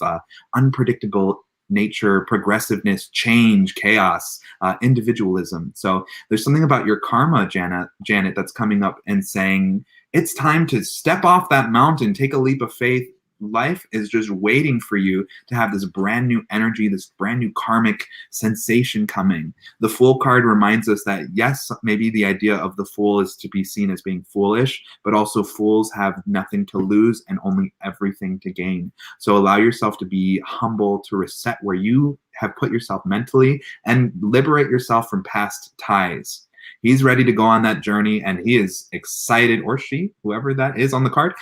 unpredictable nature, progressiveness, change, chaos, individualism. So there's something about your karma, Janet, that's coming up and saying, it's time to step off that mountain, take a leap of faith. Life is just waiting for you to have this brand new energy, this brand new karmic sensation coming. The Fool card reminds us that, yes, maybe the idea of the Fool is to be seen as being foolish, but also fools have nothing to lose and only everything to gain. So allow yourself to be humble, to reset where you have put yourself mentally and liberate yourself from past ties. He's ready to go on that journey, and he is excited, or she, whoever that is on the card.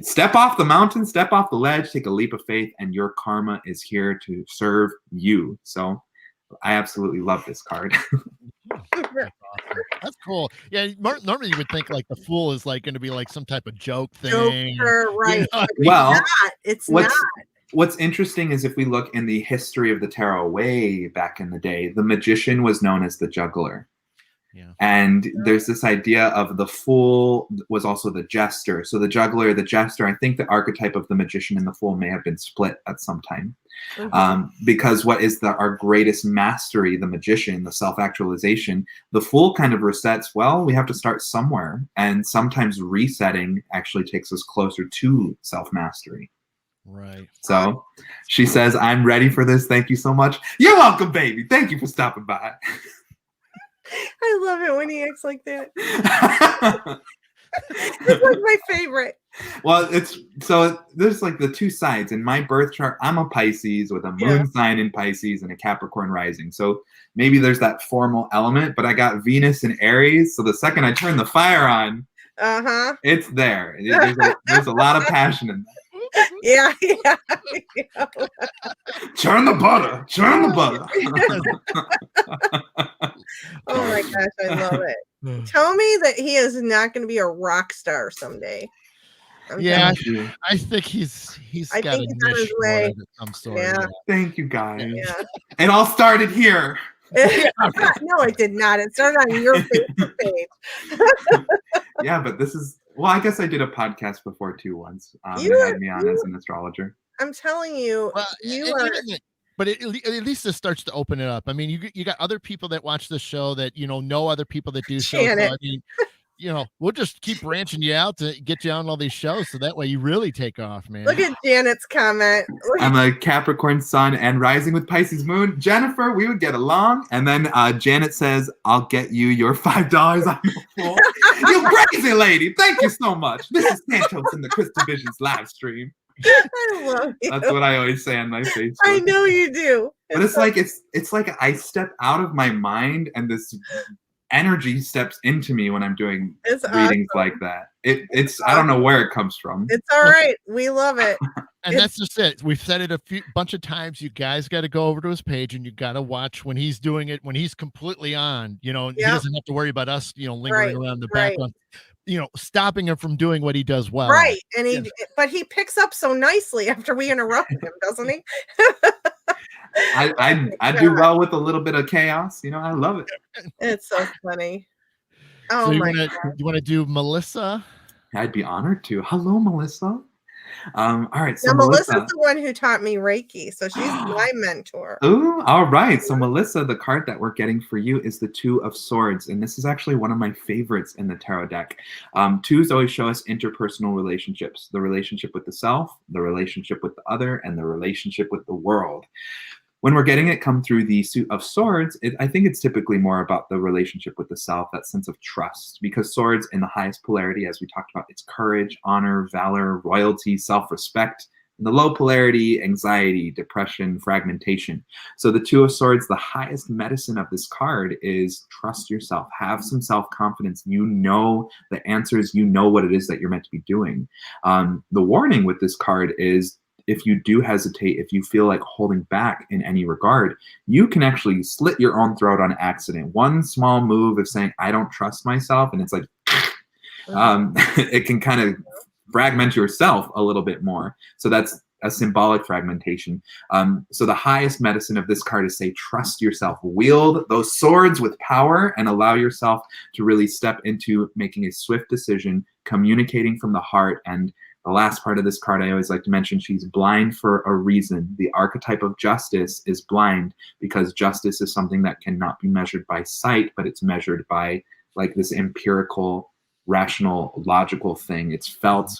Step off the mountain, step off the ledge, take a leap of faith, and your karma is here to serve you. So I absolutely love this card. That's awesome. That's cool. Yeah, normally you would think like the Fool is like going to be like some type of joke thing. Joker, right. You know, well, it's not. What's interesting is if we look in the history of the tarot way back in the day, the magician was known as the juggler. Yeah. And there's this idea of the Fool was also the jester. So the juggler, the jester, I think the archetype of the magician and the Fool may have been split at some time. Because what is our greatest mastery, the magician, the self-actualization, the Fool kind of resets, well, we have to start somewhere. And sometimes resetting actually takes us closer to self-mastery. Right. So she says, I'm ready for this. Thank you so much. You're welcome, baby. Thank you for stopping by. I love it when he acts like that. It's like my favorite. Well, there's like the two sides. In my birth chart, I'm a Pisces with a moon sign in Pisces and a Capricorn rising. So maybe there's that formal element, but I got Venus in Aries. So the second I turn the fire on, it's there. There's a lot of passion in that. Yeah. Turn the butter. Oh my gosh, I love it. Tell me that he is not going to be a rock star someday. Yeah, I think he's I got think a he's on his niche way. of some sort. Yeah. Thank you, guys. Yeah. It all started here. Yeah, okay. No, it did not. It started on your Facebook page. Yeah, but this is, well, I guess I did a podcast before too once. You They are, had me on as you, an astrologer. I'm telling you, Well, you and are. even the, but at least this starts to open it up. I mean, you got other people that watch the show that know other people that do shows. So Janet. I mean, we'll just keep branching you out to get you on all these shows, so that way you really take off, man. Look at Janet's comment. I'm a Capricorn sun and rising with Pisces moon. Jennifer, we would get along. And then Janet says, I'll get you your $5 on the floor. You crazy lady. Thank you so much. This is Santos in the Crystal Visions live stream. I love you. That's what I always say on my Facebook. I know you do. But it's like I step out of my mind and this energy steps into me when I'm doing It's readings awesome. like that. It's I don't know where it comes from. It's all right. We love it. And that's just it. We've said it bunch of times. You guys got to go over to his page and you got to watch when he's doing it, when he's completely on, he doesn't have to worry about us, lingering around the background, stopping him from doing what he does well. Right. And but he picks up so nicely after we interrupt him, doesn't he? I do well with a little bit of chaos. I love it. It's so funny. Oh so my you want to do Melissa? I'd be honored to. Hello, Melissa. All right. So now, Melissa's the one who taught me Reiki, so she's my mentor. Oh, all right. So Melissa, the card that we're getting for you is the Two of Swords, and this is actually one of my favorites in the tarot deck. Twos always show us interpersonal relationships: the relationship with the self, the relationship with the other, and the relationship with the world. When we're getting it come through the Suit of Swords, I think it's typically more about the relationship with the self, that sense of trust, because swords in the highest polarity, as we talked about, it's courage, honor, valor, royalty, self-respect. In the low polarity, anxiety, depression, fragmentation. So the Two of Swords, the highest medicine of this card is trust yourself. Have some self-confidence. You know the answers. You know what it is that you're meant to be doing. The warning with this card is, if you do hesitate, if you feel like holding back in any regard, you can actually slit your own throat on accident. One small move of saying, I don't trust myself, and it's like, it can kind of fragment yourself a little bit more. So that's a symbolic fragmentation. So the highest medicine of this card is say, trust yourself. Wield those swords with power and allow yourself to really step into making a swift decision, communicating from the heart. And the last part of this card I always like to mention, she's blind for a reason. The archetype of justice is blind because justice is something that cannot be measured by sight, but it's measured by like this empirical, rational, logical thing. It's felt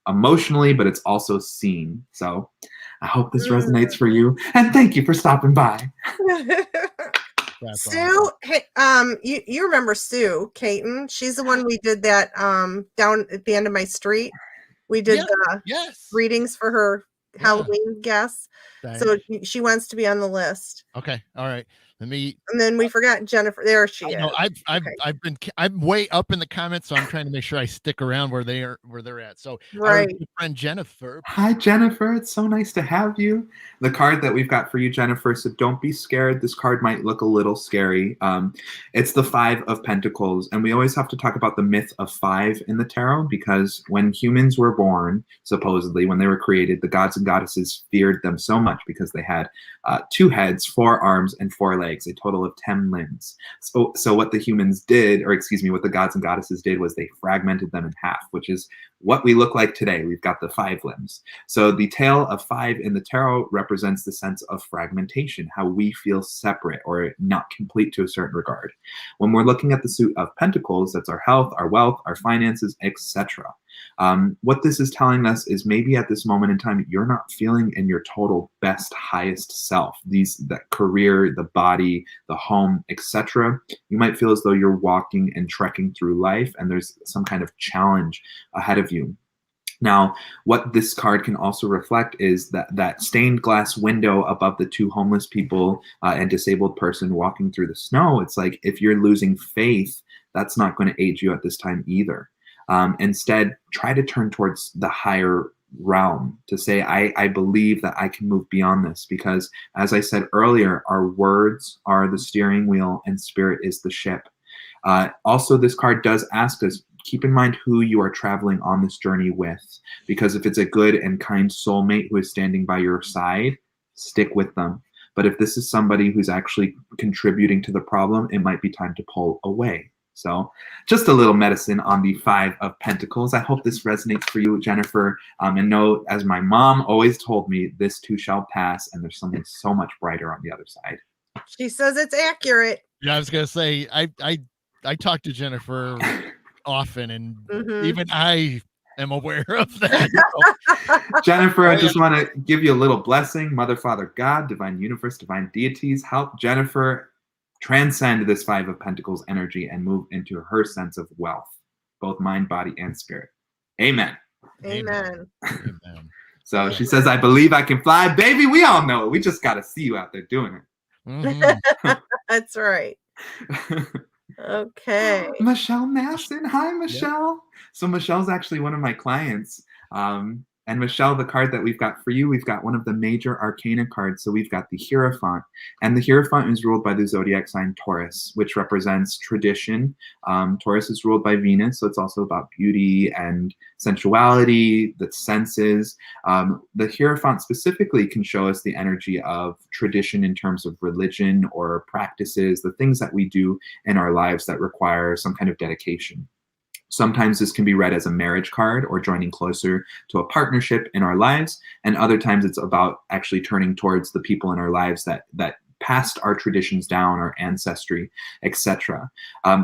emotionally, but it's also seen. So I hope this resonates for you. And thank you for stopping by. Sue, hey, you remember Sue Caton? She's the one we did that down at the end of my street. We did the readings for her Halloween guests. So she wants to be on the list. Okay. All right. And then we forgot Jennifer. There she is. I'm way up in the comments, so I'm trying to make sure I stick around where they're at. So right, our good friend Jennifer. Hi Jennifer, it's so nice to have you. The card that we've got for you, Jennifer, so don't be scared. This card might look a little scary. It's the Five of Pentacles, and we always have to talk about the myth of five in the tarot, because when humans were born, supposedly when they were created, the gods and goddesses feared them so much because they had 2 heads, 4 arms, and 4 legs. A total of 10 limbs. So what the humans did, or excuse me, what the gods and goddesses did was they fragmented them in half, which is what we look like today. We've got the 5 limbs. So the tale of 5 in the tarot represents the sense of fragmentation, how we feel separate or not complete to a certain regard. When we're looking at the Suit of Pentacles, that's our health, our wealth, our finances, etc. What this is telling us is maybe at this moment in time, you're not feeling in your total best, highest self. That career, the body, the home, etc. You might feel as though you're walking and trekking through life and there's some kind of challenge ahead of you. Now, what this card can also reflect is that stained glass window above the 2 homeless people and disabled person walking through the snow. It's like, if you're losing faith, that's not going to aid you at this time either. Instead, try to turn towards the higher realm to say, I believe that I can move beyond this, because as I said earlier, our words are the steering wheel and spirit is the ship. Also, this card does ask us, keep in mind who you are traveling on this journey with, because if it's a good and kind soulmate who is standing by your side, stick with them. But if this is somebody who's actually contributing to the problem, it might be time to pull away. So just a little medicine on the 5 of Pentacles. I hope this resonates for you, Jennifer. And know, as my mom always told me, this too shall pass, and there's something so much brighter on the other side. She says it's accurate. Yeah, I was gonna say I talk to Jennifer often, and even I am aware of that. Jennifer, I just want to give you a little blessing. Mother, Father, God, divine universe, divine deities, help Jennifer transcend this 5 of Pentacles energy and move into her sense of wealth, both mind, body, and spirit. Amen. Amen. Amen. So she says, I believe I can fly. Baby, we all know it. We just got to see you out there doing it. That's right. Okay. Michelle Masson. Hi, Michelle. Yep. So Michelle's actually one of my clients. And Michelle, the card that we've got for you, we've got one of the major arcana cards. So we've got the Hierophant. And the Hierophant is ruled by the zodiac sign Taurus, which represents tradition. Taurus is ruled by Venus, so it's also about beauty and sensuality, the senses. The Hierophant specifically can show us the energy of tradition in terms of religion or practices, the things that we do in our lives that require some kind of dedication. Sometimes this can be read as a marriage card or joining closer to a partnership in our lives. And other times it's about actually turning towards the people in our lives that passed our traditions down, our ancestry, etc.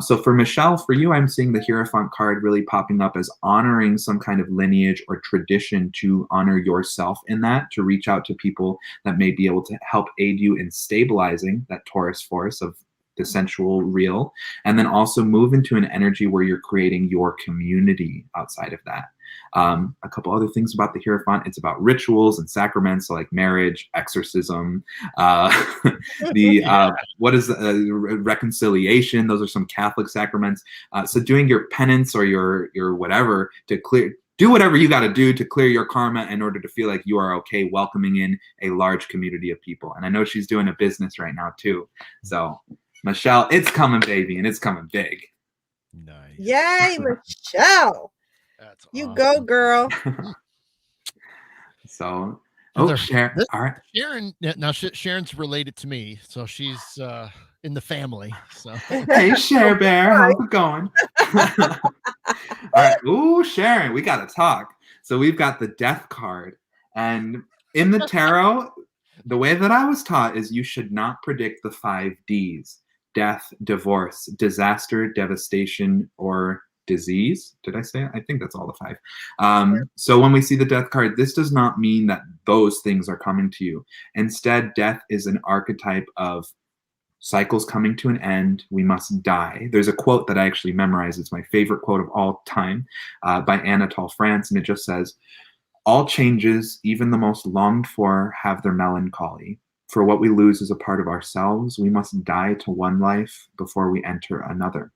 So for Michelle, for you, I'm seeing the Hierophant card really popping up as honoring some kind of lineage or tradition to honor yourself in that, to reach out to people that may be able to help aid you in stabilizing that Taurus force of the sensual real, and then also move into an energy where you're creating your community outside of that. A couple other things about the Hierophant, it's about rituals and sacraments, so like marriage, exorcism, what is reconciliation. Those are some Catholic sacraments. So doing your penance or your whatever to do whatever you got to do to clear your karma in order to feel like you are okay welcoming in a large community of people. And I know she's doing a business right now too. So Michelle, it's coming, baby, and it's coming big. Nice. Yay, Michelle. That's you awesome. go, girl. So, Sharon. All right. Sharon, now Sharon's related to me, so she's in the family. So hey, Cher Bear, how's it going? All right. Ooh, Sharon, we got to talk. So we've got the Death card, and in the tarot, the way that I was taught is you should not predict the 5 Ds: death, divorce, disaster, devastation, or disease. Did I say it? I think that's all the 5. So when we see the Death card, this does not mean that those things are coming to you. Instead, death is an archetype of cycles coming to an end. We must die. There's a quote that I actually memorized. It's my favorite quote of all time by Anatole France, and it just says, all changes, even the most longed for, have their melancholy. For what we lose is a part of ourselves. We must die to one life before we enter another.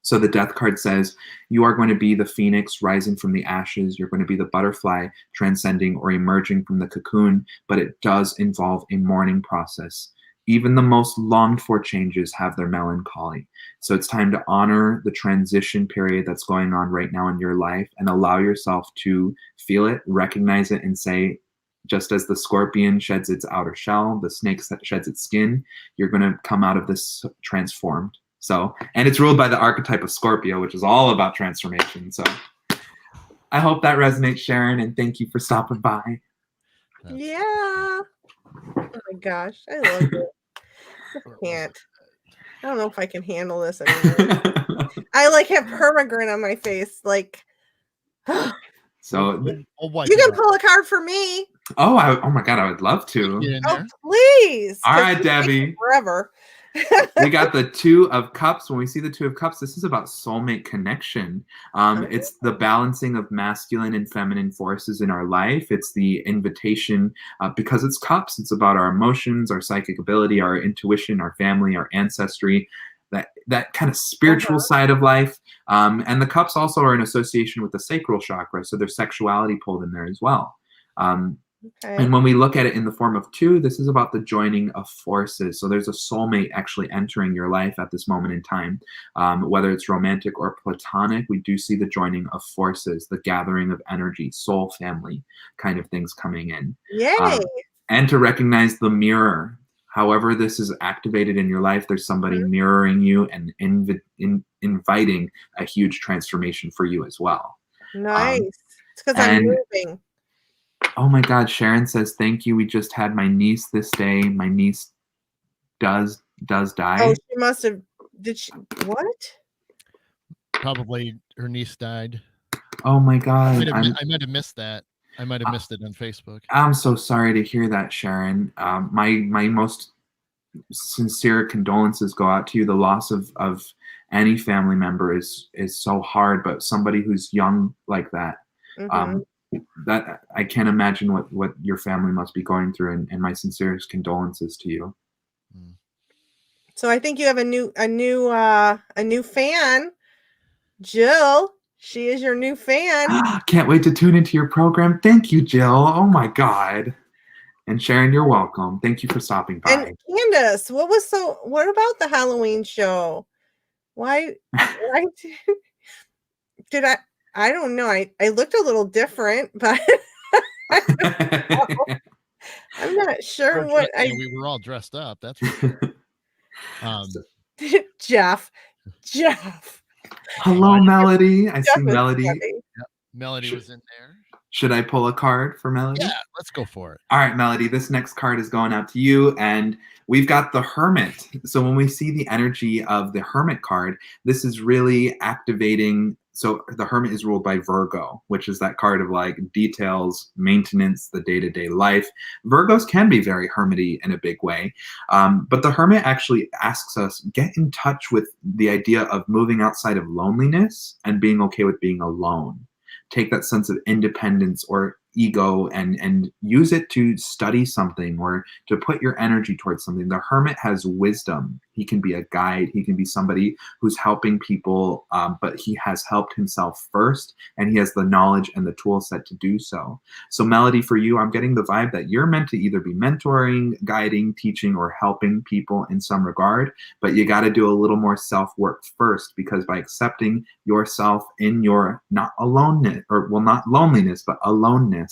So the Death card says, you are going to be the phoenix rising from the ashes. You're going to be the butterfly transcending or emerging from the cocoon, but it does involve a mourning process. Even the most longed for changes have their melancholy. So it's time to honor the transition period that's going on right now in your life and allow yourself to feel it, recognize it, and say, just as the scorpion sheds its outer shell, the snake sheds its skin, you're going to come out of this transformed. So, and it's ruled by the archetype of Scorpio, which is all about transformation. So I hope that resonates, Sharon, and thank you for stopping by. Yeah. Oh my gosh, I love it. I can't. I don't know if I can handle this anymore. I like have permagrin on my face. Like, so you can pull a card for me. Oh my God, I would love to. Oh, please. All right, Debbie. Forever. We got the 2 of Cups. When we see the 2 of Cups, this is about soulmate connection. It's the balancing of masculine and feminine forces in our life. It's the invitation, because it's Cups. It's about our emotions, our psychic ability, our intuition, our family, our ancestry, that kind of spiritual side of life. And the Cups also are in association with the sacral chakra, so there's sexuality pulled in there as well. And when we look at it in the form of 2, this is about the joining of forces. So there's a soulmate actually entering your life at this moment in time. Whether it's romantic or platonic, we do see the joining of forces, the gathering of energy, soul family kind of things coming in. Yay! And to recognize the mirror. however this is activated in your life, there's somebody Mhm. mirroring you and inviting a huge transformation for you as well. Nice. Um, It's because I'm and moving. oh my God, Sharon says, thank you. We just had my niece this day. My niece does Oh, die. she must have. Did she? What? Probably her niece died. Oh my God. I might have missed that. I might have missed it on Facebook. I'm so sorry to hear that, Sharon. My most sincere condolences go out to you. The loss of any family member is so hard, but somebody who's young like that, Mm-hmm. um, that I can't imagine what your family must be going through, and my sincerest condolences to you. Mm. So I think you have a new fan, Jill. She is your new fan. Can't wait to tune into your program. Thank you, Jill. Oh my God. And Sharon, you're welcome. Thank you for stopping by. And Candace, what about the Halloween show? Why did I don't know. I looked a little different, but I'm not sure what we were all dressed up. That's for sure. Jeff. Hello, Melody. I Jeff see Melody. Yep. Melody was in there. Should I pull a card for Melody? Yeah, let's go for it. All right, Melody, this next card is going out to you, and we've got the Hermit. So when we see the energy of the Hermit card, this is really activating. So the Hermit is ruled by Virgo, which is that card of like details, maintenance, the day-to-day life. Virgos can be very hermity in a big way. But the Hermit actually asks us, get in touch with the idea of moving outside of loneliness and being okay with being alone. Take that sense of independence or ego and use it to study something or to put your energy towards something. The Hermit has wisdom. He can be a guide. He can be somebody who's helping people, but he has helped himself first, and he has the knowledge and the tool set to do so. So Melody, for you, I'm getting the vibe that you're meant to either be mentoring, guiding, teaching, or helping people in some regard, but you got to do a little more self-work first, because by accepting yourself in your not aloneness, or well, not loneliness, but aloneness,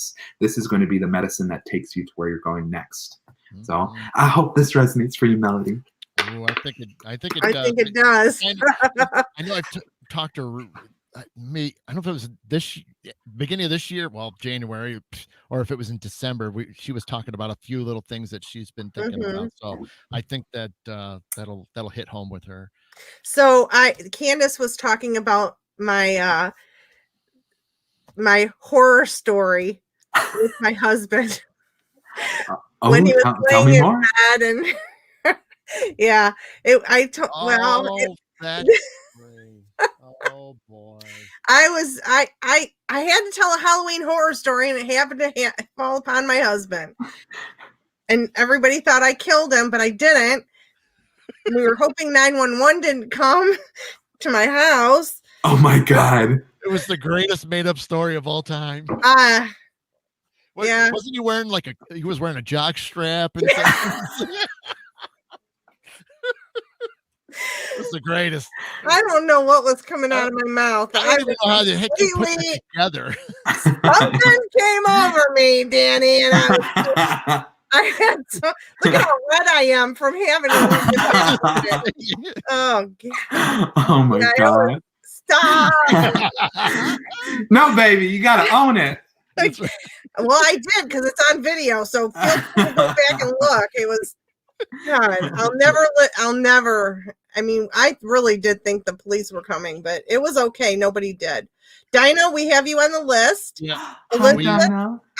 this is going to be the medicine that takes you to where you're going next. So I hope this resonates for you, Melody. Oh, I think it does. think it does. I know I've talked to me. I don't know if it was beginning of this year, well, January, or if it was in December. She was talking about a few little things that she's been thinking about. So I think that that'll hit home with her. So Candace was talking about my my horror story with my husband when he was laying in bed, and yeah, Oh boy. I had to tell a Halloween horror story, and it happened to fall upon my husband. And everybody thought I killed him, but I didn't. We were hoping 911 didn't come to my house. Oh my God. It was the greatest made-up story of all time. Yeah. Wasn't he wearing he was wearing a jock strap and something? It was the greatest. I don't know what was coming out of my mouth. I don't even know how the heck you put it together. Something came over me, Danny, and I had to look at how red I am from having it. Oh God. Oh my God. Stop. No, baby, you gotta own it. Well, I did, because it's on video, so feel free to go back and look. It was God. I'll never. I mean, I really did think the police were coming, but it was okay. Nobody did. Dinah, we have you on the list. Yeah. Elizabeth,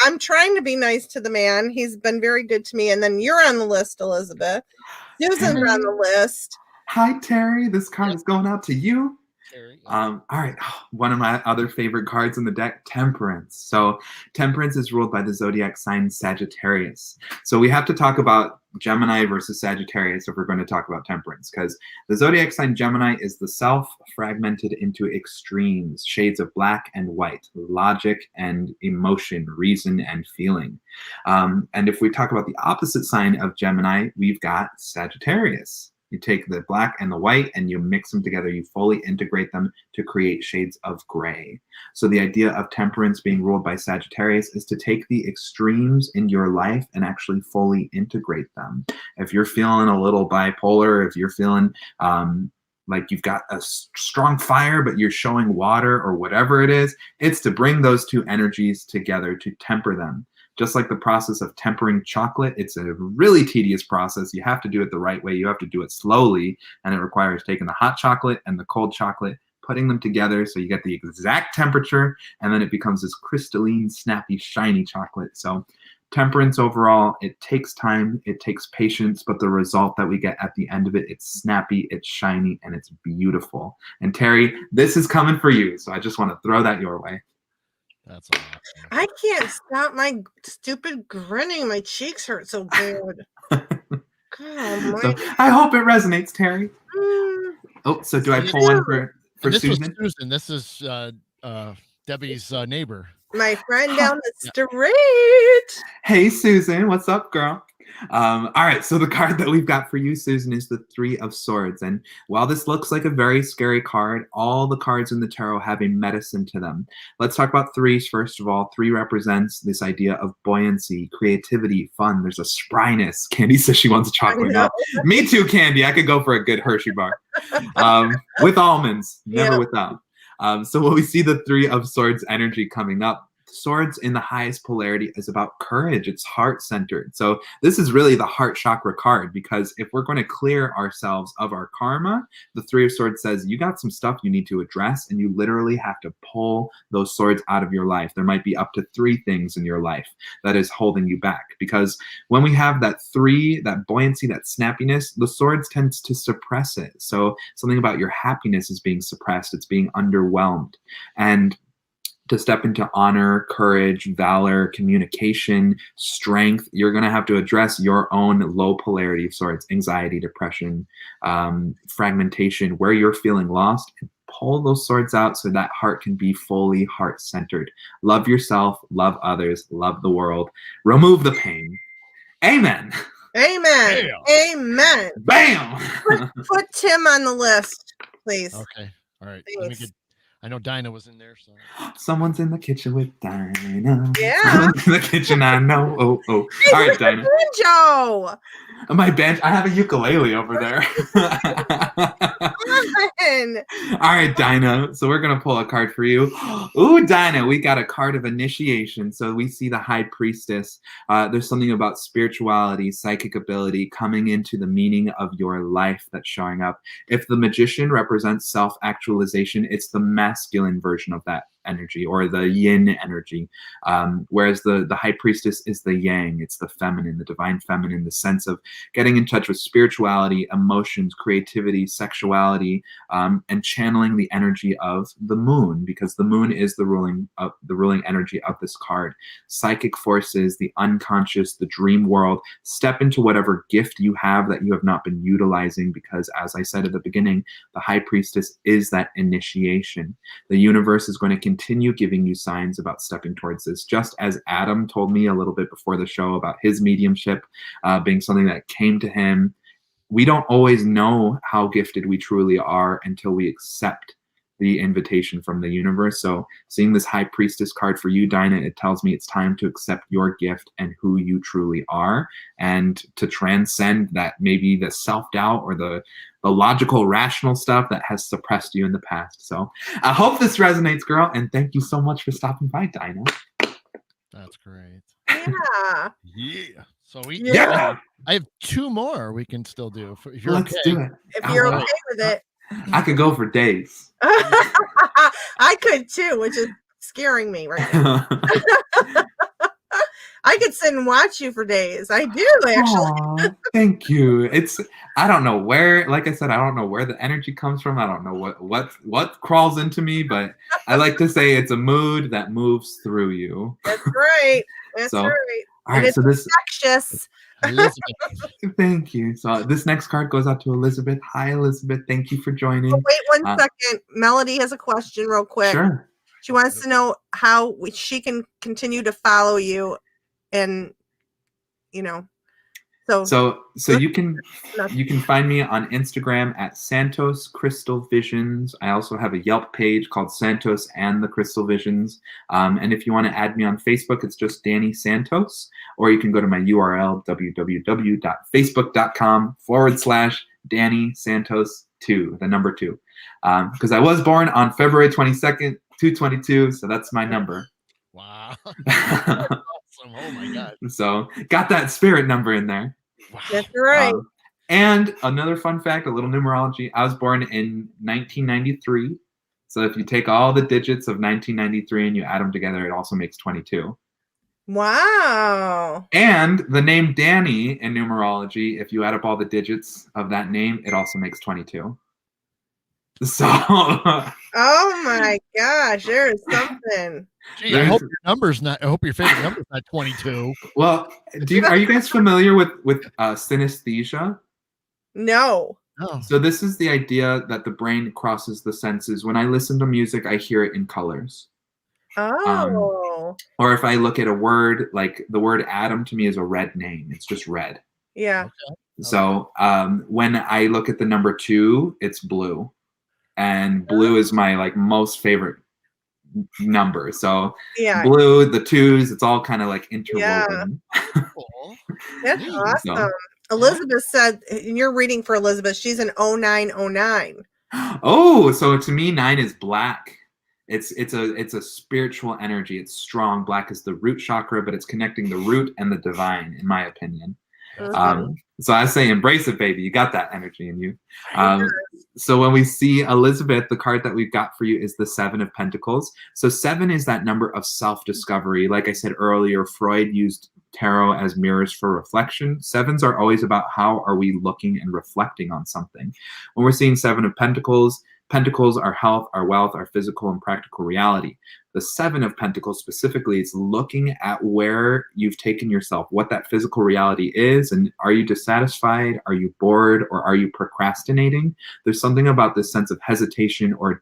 I'm trying to be nice to the man. He's been very good to me. And then you're on the list, Elizabeth. Susan's on the list. Hi, Terry. This card is going out to you. All right. One of my other favorite cards in the deck, Temperance. So Temperance is ruled by the zodiac sign Sagittarius. So we have to talk about Gemini versus Sagittarius if we're going to talk about Temperance, because the zodiac sign Gemini is the self fragmented into extremes, shades of black and white, logic and emotion, reason and feeling. And if we talk about the opposite sign of Gemini, we've got Sagittarius. You take the black and the white and you mix them together. You fully integrate them to create shades of gray. So the idea of temperance being ruled by Sagittarius is to take the extremes in your life and actually fully integrate them. If you're feeling a little bipolar, if you're feeling like you've got a strong fire, but you're showing water or whatever it is, it's to bring those two energies together to temper them. Just like the process of tempering chocolate, it's a really tedious process. You have to do it the right way. You have to do it slowly, and it requires taking the hot chocolate and the cold chocolate, putting them together so you get the exact temperature, and then it becomes this crystalline, snappy, shiny chocolate. So temperance overall, it takes time, it takes patience, but the result that we get at the end of it, it's snappy, it's shiny, and it's beautiful. And Terry, this is coming for you, so I just want to throw that your way. That's awesome. I can't stop my stupid grinning. My cheeks hurt so bad. So I hope it resonates, Terry. Oh, so do I pull one for this Susan? Was Susan. This is Debbie's neighbor. My friend down the street. Hey, Susan. What's up, girl? All right, so the card that we've got for you, Susan, is the Three of Swords. And while this looks like a very scary card, all the cards in the tarot have a medicine to them. Let's talk about threes first of all. Three represents this idea of buoyancy, creativity, fun. There's a spryness. Candy says she wants a chocolate now. Me too, Candy. I could go for a good Hershey bar. With almonds, never without. So when we see the Three of Swords energy coming up, Swords in the highest polarity is about courage. It's heart-centered. So this is really the heart chakra card, because if we're going to clear ourselves of our karma, the Three of Swords says you got some stuff you need to address, and you literally have to pull those swords out of your life. There might be up to 3 things in your life that is holding you back, because when we have that 3, that buoyancy, that snappiness, the swords tends to suppress it. So something about your happiness is being suppressed. It's being underwhelmed. And to step into honor, courage, valor, communication, strength, you're going to have to address your own low polarity of swords, anxiety, depression, fragmentation, where you're feeling lost, and pull those swords out so that heart can be fully heart-centered. Love yourself, love others, love the world, remove the pain. Amen. Amen. Bam. Amen. Bam. Put Tim on the list, please. Okay. All right. Thanks. Let me get. I know Dinah was in there. So Someone's in the kitchen with Dinah. Yeah. Someone's in the kitchen. I know. Oh. Hey, all right, Dinah. Banjo. My bench. I have a ukulele over there. All right, Dinah. So we're going to pull a card for you. Ooh, Dinah, we got a card of initiation. So we see the High Priestess. There's something about spirituality, psychic ability coming into the meaning of your life that's showing up. If the Magician represents self-actualization, it's the masculine version of that energy, or the yin energy, whereas the High Priestess is the yang. It's the feminine, the divine feminine, the sense of getting in touch with spirituality, emotions, creativity, sexuality, and channeling the energy of the moon, because the moon is the ruling energy of this card. Psychic forces, the unconscious, the dream world. Step into whatever gift you have that you have not been utilizing, because as I said at the beginning, the High Priestess is that initiation. The universe is going to continue giving you signs about stepping towards this. Just as Adam told me a little bit before the show about his mediumship being something that came to him, we don't always know how gifted we truly are until we accept the invitation from the universe. So seeing this High Priestess card for you, Dinah, it tells me it's time to accept your gift and who you truly are, and to transcend that, maybe the self-doubt or the logical, rational stuff that has suppressed you in the past. So I hope this resonates, girl, and thank you so much for stopping by, Dinah. that's great. Yeah. Yeah. So Yeah. I have 2 more we can still do. If you're Let's okay. do it. If you're okay with it. I could go for days. I could too, which is scaring me right now. I could sit and watch you for days. I do, actually. Aww, thank you. I don't know where, like I said, I don't know where the energy comes from. I don't know what crawls into me, but I like to say it's a mood that moves through you. That's right. That's right. All right, so this infectious. Elizabeth. Thank you. So this next card goes out to Elizabeth. Hi, Elizabeth. Thank you for joining. Oh, wait 1 second. Melody has a question real quick. Sure. She wants to know how she can continue to follow you, and So you can find me on Instagram at Santos Crystal Visions. I also have a Yelp page called Santos and the Crystal Visions. And if you want to add me on Facebook, it's just Danny Santos. Or you can go to my URL, www.facebook.com/Danny Santos 2, the number 2. Because I was born on February 22nd, 222. So that's my number. Wow. Awesome. Oh my God. So got that spirit number in there. Wow. That's right. And another fun fact, a little numerology. I was born in 1993. So if you take all the digits of 1993 and you add them together, it also makes 22. Wow. And the name Danny in numerology, if you add up all the digits of that name, it also makes 22. So oh my gosh, there is something. Gee, I hope your favorite number's not 22. Well, are you guys familiar with synesthesia? No. Oh. So this is the idea that the brain crosses the senses. When I listen to music, I hear it in colors. Oh. Or if I look at a word, like the word Adam to me is a red name. It's just red. Yeah. Okay. So when I look at the number 2, it's blue. And blue is my like most favorite number. So blue, the 2s, it's all kind of like interwoven. Yeah. That's awesome. So, Elizabeth said, and you're reading for Elizabeth, she's an 0909. Oh, so to me, 9 is black. It's a spiritual energy. It's strong. Black is the root chakra, but it's connecting the root and the divine, in my opinion. So I say embrace it, baby. You got that energy in you. So when we see Elizabeth, the card that we've got for you is the 7 of Pentacles. So 7 is that number of self-discovery. Like I said earlier, Freud used tarot as mirrors for reflection. 7s are always about how are we looking and reflecting on something. When we're seeing 7 of Pentacles, Pentacles are health, our wealth, our physical and practical reality. The 7 of Pentacles specifically is looking at where you've taken yourself, what that physical reality is, and are you dissatisfied, are you bored, or are you procrastinating? There's something about this sense of hesitation or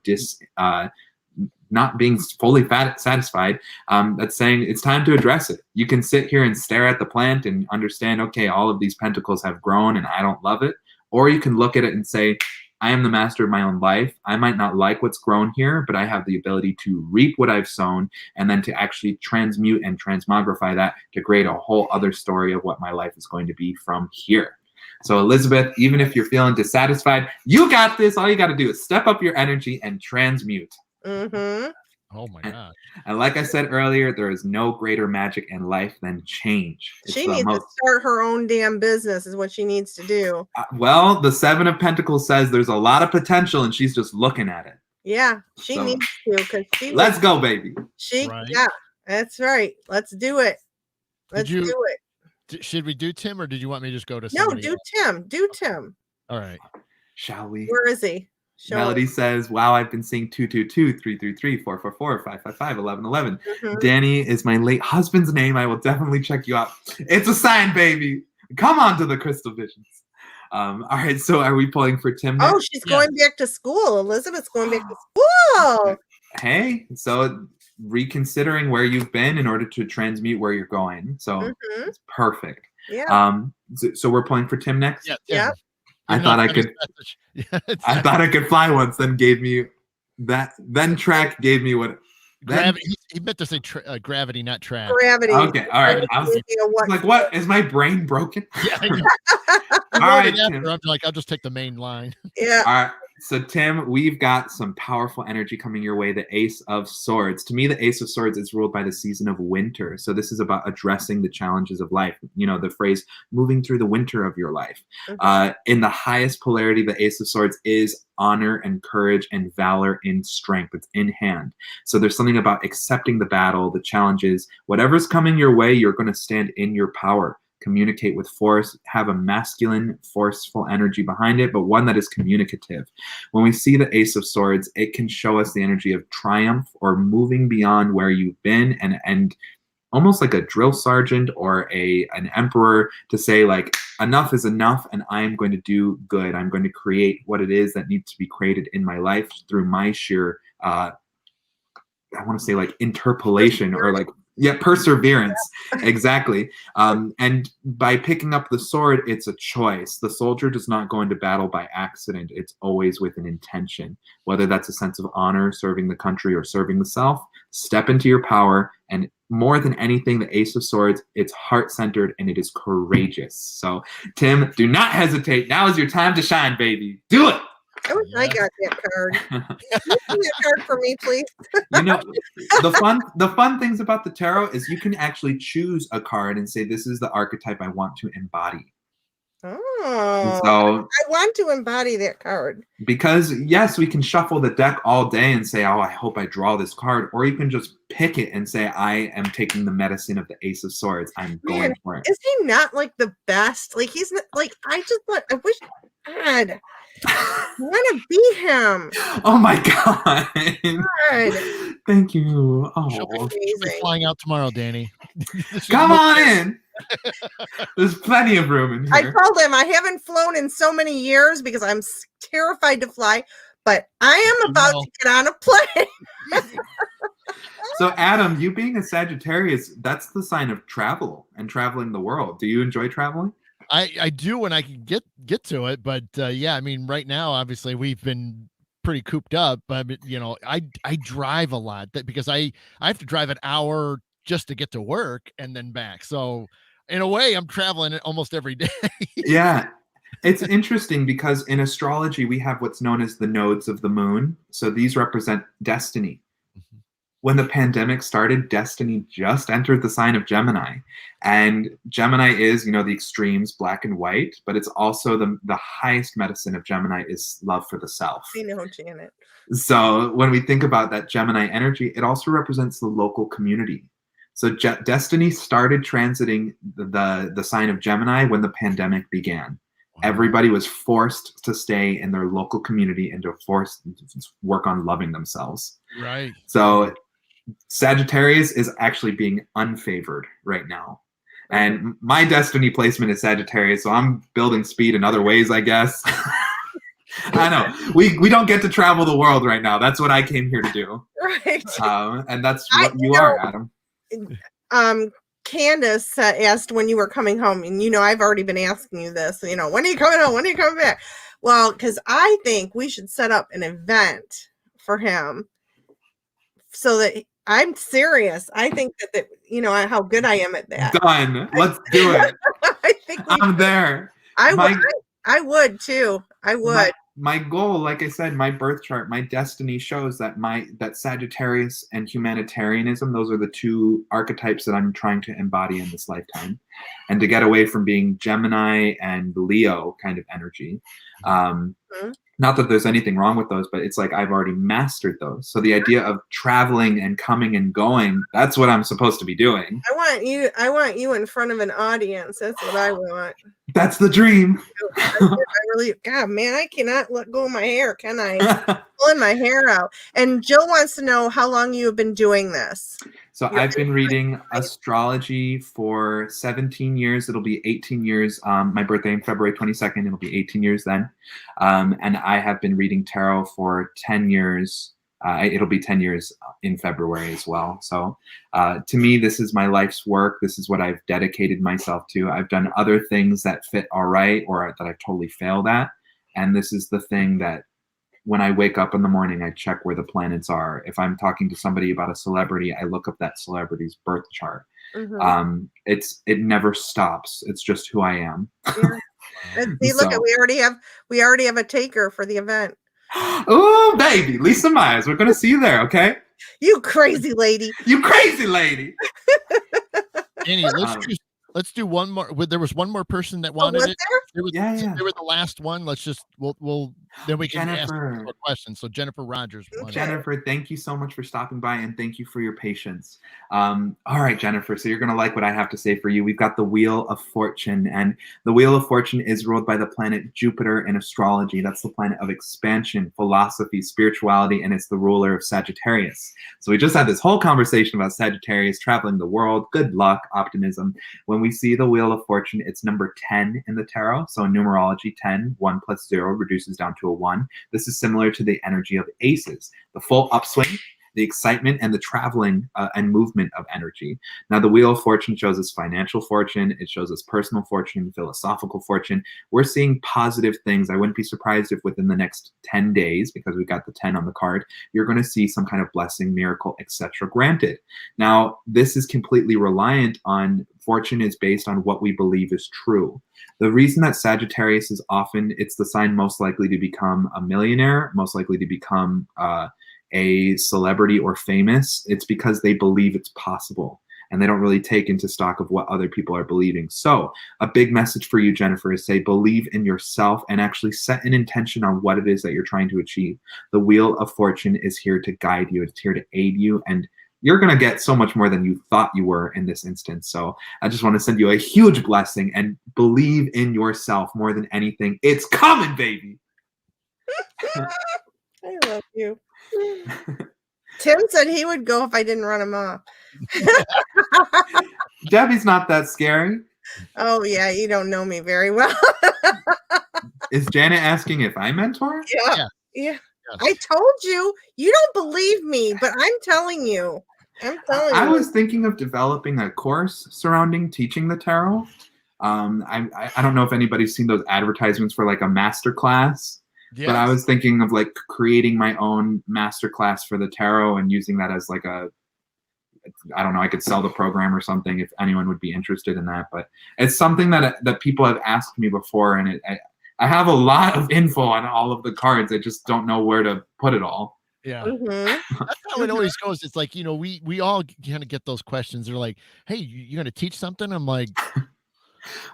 not being fully satisfied that's saying it's time to address it. You can sit here and stare at the plant and understand, okay, all of these pentacles have grown and I don't love it. Or you can look at it and say, I am the master of my own life. I might not like what's grown here, but I have the ability to reap what I've sown and then to actually transmute and transmogrify that to create a whole other story of what my life is going to be from here. So Elizabeth, even if you're feeling dissatisfied, you got this. All you got to do is step up your energy and transmute. Mm-hmm. Oh my God. And like I said earlier, there is no greater magic in life than change. She needs to start her own damn business is what she needs to do. Well, the 7 of Pentacles says there's a lot of potential and she's just looking at it. Yeah, she needs to because she Let's go, baby. Yeah, that's right. Let's do it. Let's do it. Should we do Tim or did you want me to just go to somebody else? Tim. Do Tim. All right. Shall we? Where is he? Melody says, wow, I've been seeing 222, 333, 444, 555, 1111. Danny is my late husband's name. I will definitely check you out. It's a sign, baby. Come on to the Crystal Visions. All right, so are we pulling for Tim next? Oh, she's going back to school. Elizabeth's going back to school. Hey, so reconsidering where you've been in order to transmute where you're going. So it's perfect. Yeah. So we're pulling for Tim next? Yeah. I thought I could. I thought I could fly once. Then gave me that. Then track gave me what? Gravity. He meant to say gravity, not track. Gravity. Okay. All right. I was like, what? Is my brain broken? Yeah. All right. I'm like, I'll just take the main line. Yeah. All right. So Tim, we've got some powerful energy coming your way. The Ace of Swords. To me, the Ace of Swords is ruled by the season of winter. So this is about addressing the challenges of life. You know, the phrase moving through the winter of your life. In the highest polarity, the Ace of Swords is honor and courage and valor in strength. It's in hand. So there's something about accepting the battle, the challenges, whatever's coming your way, you're going to stand in your power. Communicate with force, have a masculine, forceful energy behind it, but one that is communicative. When we see the Ace of Swords, it can show us the energy of triumph or moving beyond where you've been and almost like a drill sergeant or an emperor to say like, enough is enough and I'm going to do good. I'm going to create what it is that needs to be created in my life through my sheer, I want to say like interpolation or like Yeah, perseverance. Exactly. And by picking up the sword, it's a choice. The soldier does not go into battle by accident. It's always with an intention, whether that's a sense of honor, serving the country, or serving the self. Step into your power. And more than anything, the Ace of Swords, it's heart-centered and it is courageous. So, Tim, do not hesitate. Now is your time to shine, baby. Do it. I wish I got that card. Can you do that card for me, please? You know, the fun things about the tarot is you can actually choose a card and say, this is the archetype I want to embody. Oh, So I want to embody that card. Because yes, we can shuffle the deck all day and say, oh, I hope I draw this card. Or you can just pick it and say, I am taking the medicine of the Ace of Swords. I'm going for it. Is he not like the best? Like he's not like I wish God. I want to be him. Oh my God. God. Thank you. Oh, she'll be flying out tomorrow, Danny. Come on in. There's plenty of room in here. I told him I haven't flown in so many years because I'm terrified to fly, but I am about to get on a plane. So, Adam, you being a Sagittarius, that's the sign of travel and traveling the world. Do you enjoy traveling? I do when I can get to it, but yeah, I mean, right now, obviously, we've been pretty cooped up. But you know, I drive a lot because I have to drive an hour just to get to work and then back. So, in a way, I'm traveling almost every day. Yeah, it's interesting because in astrology we have what's known as the nodes of the moon. So these represent destiny. When the pandemic started, destiny just entered the sign of Gemini. And Gemini is, you know, the extremes, black and white, but it's also the highest medicine of Gemini is love for the self. I know, Janet. So when we think about that Gemini energy, it also represents the local community. So destiny started transiting the sign of Gemini when the pandemic began. Everybody was forced to stay in their local community and to force to work on loving themselves. Right. So Sagittarius is actually being unfavored right now. And my destiny placement is Sagittarius, so I'm building speed in other ways, I guess. I know. We don't get to travel the world right now. That's what I came here to do. Right. And that's what you are, Adam. Candace asked when you were coming home, and you know I've already been asking you this. You know, when are you coming home? When are you coming back? Well, because I think we should set up an event for him, so that I'm serious. I think that you know how good I am at that. Done. Let's do it. I think I'm there. I would too. I would. My goal, like I said, my birth chart, my destiny shows that that Sagittarius and humanitarianism, those are the two archetypes that I'm trying to embody in this lifetime, and to get away from being Gemini and Leo kind of energy. Not that there's anything wrong with those, but it's like I've already mastered those. So the idea of traveling and coming and going, that's what I'm supposed to be doing. I want you in front of an audience. That's what I want. That's the dream. I really, God, man, I cannot let go of my hair, can I? Pulling my hair out. And Jill wants to know how long you have been doing this. So I've been reading astrology for 17 years. It'll be 18 years. My birthday on February 22nd. It'll be 18 years then. And I have been reading tarot for 10 years. It'll be 10 years in February as well. So to me, this is my life's work. This is what I've dedicated myself to. I've done other things that fit all right or that I've totally failed at. And this is the thing that when I wake up in the morning, I check where the planets are. If I'm talking to somebody about a celebrity, I look up that celebrity's birth chart. It never stops. It's just who I am. Yeah. See, look, we already have a taker for the event. Oh, baby, Lisa Myers, we're gonna see you there, okay? You crazy lady. You crazy lady. Annie, let's do one more. There was one more person that wanted it. They were the last one. Let's just we'll then we can ask a question. So Jennifer Rogers. Jennifer, thank you so much for stopping by, and thank you for your patience. All right, Jennifer. So you're gonna like what I have to say for you. We've got the Wheel of Fortune, and the Wheel of Fortune is ruled by the planet Jupiter in astrology. That's the planet of expansion, philosophy, spirituality, and it's the ruler of Sagittarius. So we just had this whole conversation about Sagittarius traveling the world. Good luck, optimism. When we see the Wheel of Fortune, it's number 10 in the tarot. So in numerology, 10, 1 plus 0 reduces down to a 1. This is similar to the energy of aces, the full upswing the excitement and the traveling and movement of energy. Now, the Wheel of Fortune shows us financial fortune. It shows us personal fortune, philosophical fortune. We're seeing positive things. I wouldn't be surprised if within the next 10 days, because we got the 10 on the card, you're going to see some kind of blessing, miracle, etc. granted. Now, this is completely reliant on fortune is based on what we believe is true. The reason that Sagittarius is often, it's the sign most likely to become a millionaire, most likely to become a celebrity or famous, it's because they believe it's possible and they don't really take into stock of what other people are believing. So a big message for you, Jennifer, is say believe in yourself and actually set an intention on what it is that you're trying to achieve. The Wheel of Fortune is here to guide you. It's here to aid you, and you're going to get so much more than you thought you were in this instance. So I just want to send you a huge blessing and believe in yourself more than anything. It's coming, baby. I love you. Tim said he would go if I didn't run him off. Debbie's not that scary. Oh, yeah, you don't know me very well. Is Janet asking if I mentor? Yeah. Yes. I told you. You don't believe me, but I'm telling you. I was thinking of developing a course surrounding teaching the tarot. I don't know if anybody's seen those advertisements for like a master class. Yes. But I was thinking of like creating my own masterclass for the tarot and using that as like I don't know, I could sell the program or something if anyone would be interested in that. But it's something that people have asked me before, and I have a lot of info on all of the cards. I just don't know where to put it all. Yeah. That's how it always goes. It's like, we all kind of get those questions. They're like, hey, you going to teach something? I'm like,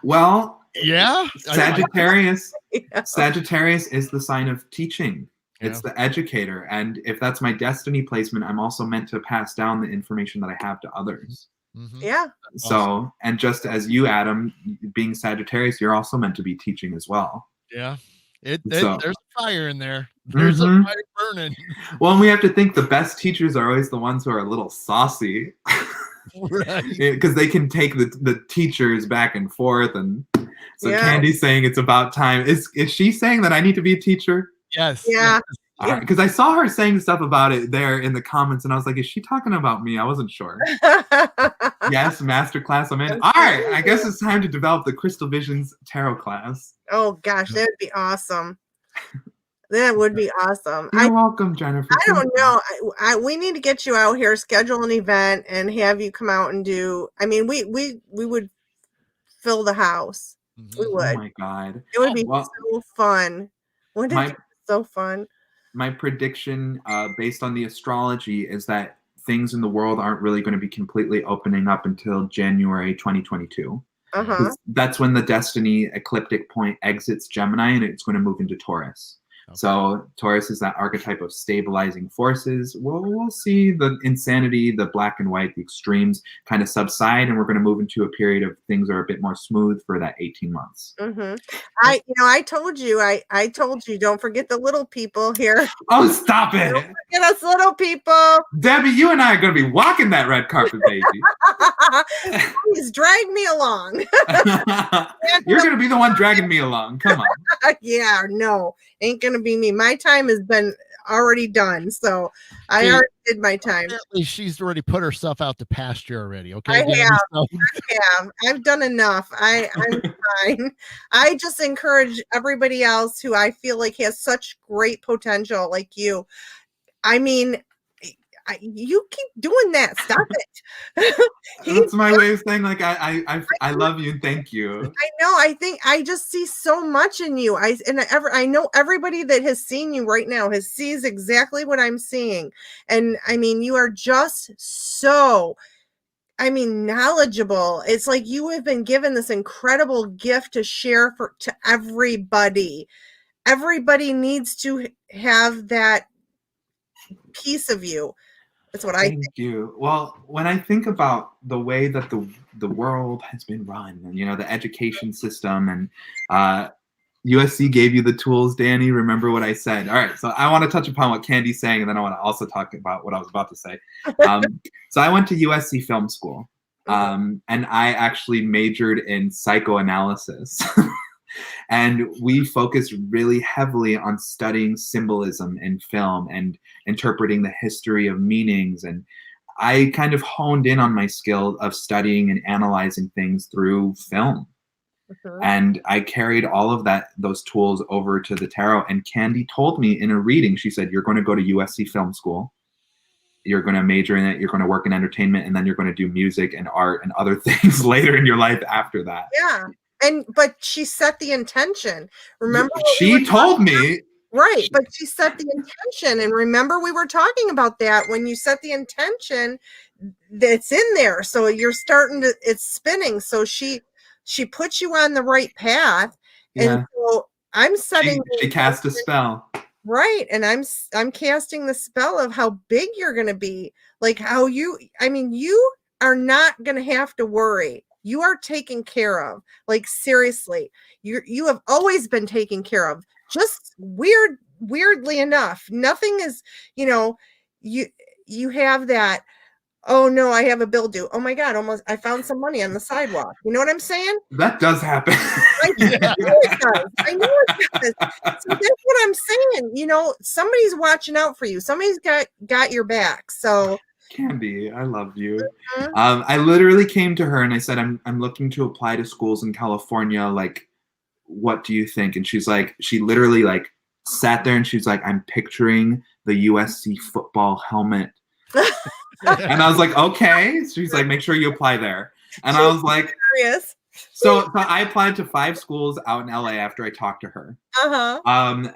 well, yeah. Sagittarius is the sign of teaching. It's the educator. And if that's my destiny placement, I'm also meant to pass down the information that I have to others. Mm-hmm. Yeah. So, awesome. And just as you, Adam, being Sagittarius, you're also meant to be teaching as well. Yeah. There's a fire in there. There's a fire burning. Well, and we have to think the best teachers are always the ones who are a little saucy. Right. Because they can take the teachers back and forth. And so Candy's saying it's about time. Is she saying that I need to be a teacher? Yes. Yeah. Because I saw her saying stuff about it there in the comments, and I was like, is she talking about me? I wasn't sure. Yes, masterclass. I'm in. All right. I guess it's time to develop the Crystal Visions tarot class. Oh, gosh. That would be awesome. That would be awesome. You're welcome, Jennifer. I don't know. We need to get you out here, schedule an event, and have you come out and do. I mean, we would fill the house. Mm-hmm. We would. Oh my God. It would be so fun. Wouldn't it be so fun? My prediction, based on the astrology, is that things in the world aren't really going to be completely opening up until January 2022. That's when the destiny ecliptic point exits Gemini, and it's going to move into Taurus. Okay. So Taurus is that archetype of stabilizing forces. We'll see the insanity, the black and white, the extremes kind of subside, and we're going to move into a period of things are a bit more smooth for that 18 months. Mm-hmm. I told you, don't forget the little people here. Oh, stop it. Don't forget us little people. Debbie, you and I are going to be walking that red carpet, baby. Please drag me along. You're going to be the one dragging me along. Come on. Yeah, no, ain't going to be me. My time has been already done. So I already did my time. Apparently she's already put herself out to pasture already. Okay. I have. I've done enough. I'm fine. I just encourage everybody else who I feel like has such great potential like you. I mean, you keep doing that. Stop it. That's my way of saying like I love you and thank you. I know. I think I just see so much in you. I know everybody that has seen you right now sees exactly what I'm seeing. And I mean, you are just so knowledgeable. It's like you have been given this incredible gift to share to everybody. Everybody needs to have that piece of you. That's what I think. Thank you. Well, when I think about the way that the world has been run, and the education system, and USC gave you the tools, Danny. Remember what I said. All right, so I want to touch upon what Candy's saying, and then I want to also talk about what I was about to say. So I went to USC Film School, and I actually majored in psychoanalysis. And we focus really heavily on studying symbolism in film and interpreting the history of meanings. And I kind of honed in on my skill of studying and analyzing things through film. Mhm. And I carried all of those tools over to the tarot. And Candy told me in a reading, she said, you're going to go to USC Film School. You're going to major in it. You're going to work in entertainment, and then you're going to do music and art and other things later in your life after that. Yeah. But she set the intention. Remember what we She were told talking me. about? Right, but she set the intention. And remember, we were talking about that. When you set the intention, that's in there. So you're starting to, it's spinning. So she puts you on the right path. And Yeah. so I'm setting She cast a spell. right, and I'm casting the spell of how big you're going to be, like how you are not going to have to worry. You are taken care of. Like seriously, you have always been taken care of. Just weirdly enough, nothing is, you have that, oh no, I have a bill due. Oh my God, almost I found some money on the sidewalk. You know what I'm saying? That does happen. I know it does. I know it does. So that's what I'm saying. Somebody's watching out for you. Somebody's got your back. So Candy, I love you. Mhm. I literally came to her and I said, I'm looking to apply to schools in California. Like, what do you think? And she literally like sat there and she's like, I'm picturing the USC football helmet. And I was like, okay. She's like, make sure you apply there. And I was like, serious. so I applied to 5 schools out in LA after I talked to her.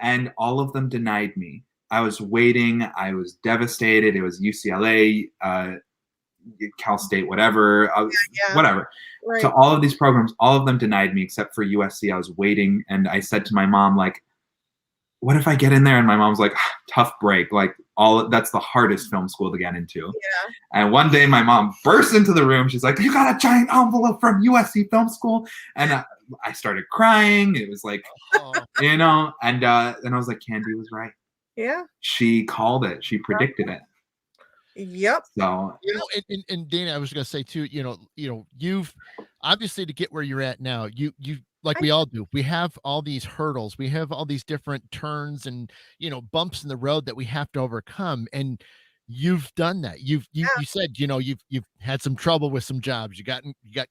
And all of them denied me. I was waiting. I was devastated. It was UCLA, Cal State, whatever, whatever. Right. So all of these programs, all of them denied me except for USC. I was waiting, and I said to my mom, like, what if I get in there? And my mom's like, tough break. Like, that's the hardest film school to get into. Yeah. And one day my mom burst into the room. She's like, you got a giant envelope from USC Film School. And I started crying. It was like, and I was like, Candy was right. Yeah. She called it. She predicted it. Yep. So, and Dana, I was going to say too, you've obviously, to get where you're at now, you like we all do, we have all these hurdles, we have all these different turns and, bumps in the road that we have to overcome. And you've done that. You said, you've had some trouble with some jobs. You got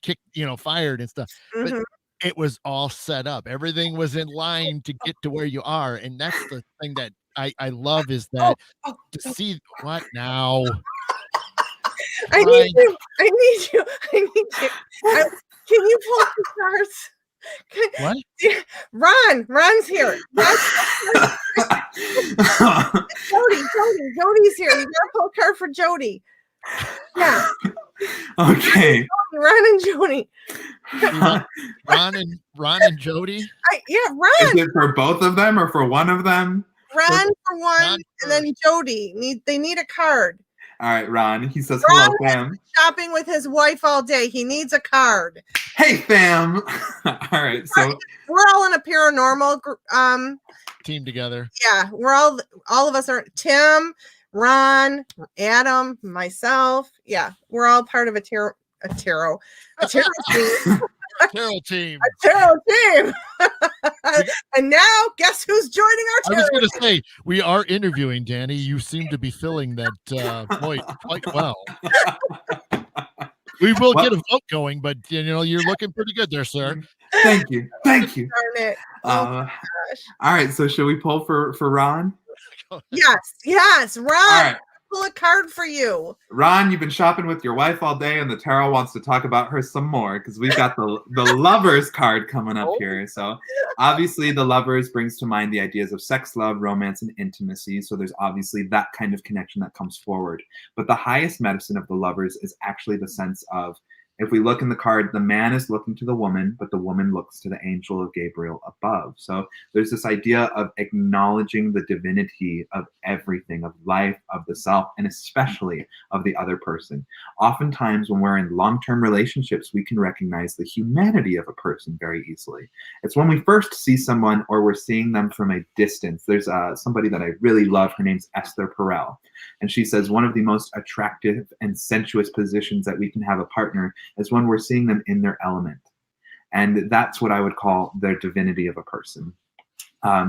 kicked, fired and stuff, but it was all set up. Everything was in line to get to where you are. And that's the thing that I love, is that to see what now. I need you. Can you pull the cards? What? Ron's here. Jody's here. You gotta pull a card for Jody. Yeah. Okay. Ron and Jody. Ron and Jody. Ron. Is it for both of them or for one of them? Ron for one, and then Jody. They need a card. All right, Ron. He says, hello, fam. Shopping with his wife all day. He needs a card. Hey, fam. All right, so we're all in a paranormal team together. Yeah, we're all of us are Tim, Ron, Adam, myself. Yeah, we're all part of a tarot team. Tarot team. A tarot team. And now, guess who's joining our tarot? I was going to say, we are interviewing Danny. You seem to be filling that point quite well. We will get a vote going, but you're looking pretty good there, sir. Thank you. Thank you. Darn it. All right, so should we pull for Ron? Yes, Ron. All right. Pull a card for you. Ron, you've been shopping with your wife all day, and the tarot wants to talk about her some more because we've got the Lovers card coming up here. So obviously the Lovers brings to mind the ideas of sex, love, romance, and intimacy. So there's obviously that kind of connection that comes forward. But the highest medicine of the Lovers is actually the sense of, if we look in the card, the man is looking to the woman, but the woman looks to the angel of Gabriel above. So there's this idea of acknowledging the divinity of everything, of life, of the self, and especially of the other person. Oftentimes when we're in long-term relationships, we can recognize the humanity of a person very easily. It's when we first see someone or we're seeing them from a distance. There's somebody that I really love. Her name's Esther Perel. And she says one of the most attractive and sensuous positions that we can have a partner is when we're seeing them in their element. And that's what I would call the divinity of a person.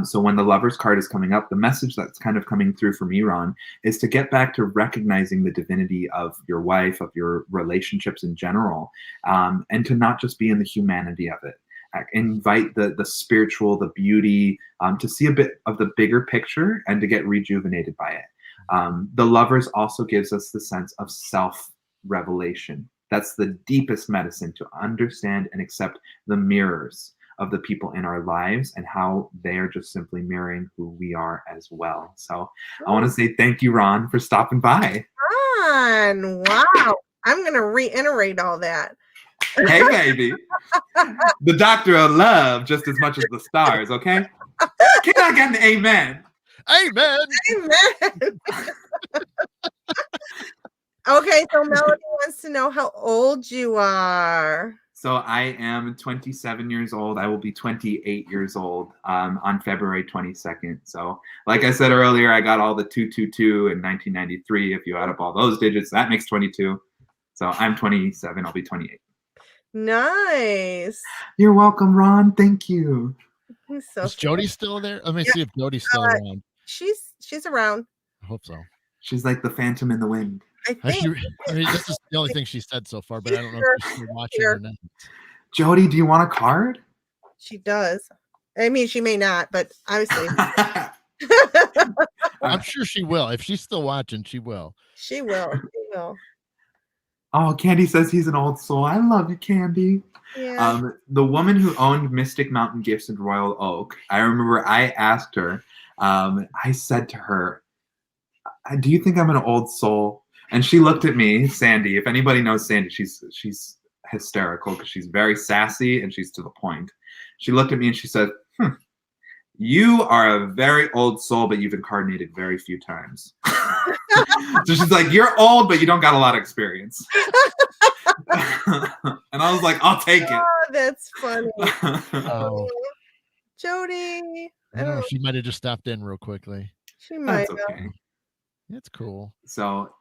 So when the Lover's card is coming up, the message that's kind of coming through for me, Ron, is to get back to recognizing the divinity of your wife, of your relationships in general, and to not just be in the humanity of it. Invite the spiritual, the beauty, to see a bit of the bigger picture and to get rejuvenated by it. The Lovers also gives us the sense of self-revelation. That's the deepest medicine, to understand and accept the mirrors of the people in our lives and how they are just simply mirroring who we are as well. So I want to say thank you, Ron, for stopping by. Ron, wow. I'm going to reiterate all that. Hey, baby. The doctor of love just as much as the stars, okay? Can I get an amen? Amen. Amen. Okay, so Melody wants to know how old you are. So I am 27 years old. I will be 28 years old on February 22nd. So like I said earlier, I got all the 222 in 1993. If you add up all those digits, that makes 22. So I'm 27. I'll be 28. Nice. You're welcome, Ron. Thank you. He's so Is Jody still there? Let me see if Jody's still around. She's around. I hope so. She's like the phantom in the wind. I think. I mean, this is the only thing she said so far, but I don't know if she's still watching or not. Jody, do you want a card? She does. I mean, she may not, but obviously. I'm sure she will. If she's still watching, she will. She will. She will. Oh, Candy says he's an old soul. I love you, Candy. Yeah. The woman who owned Mystic Mountain Gifts in Royal Oak, I remember I asked her, I said to her, do you think I'm an old soul? And she looked at me, Sandy. If anybody knows Sandy, she's hysterical because she's very sassy and she's to the point. She looked at me and she said, you are a very old soul, but you've incarnated very few times. So she's like, you're old, but you don't got a lot of experience. And I was like, I'll take it. Oh, that's funny. Oh. Jody. I don't know. She might have just stopped in real quickly. She might. That's okay. That's cool. So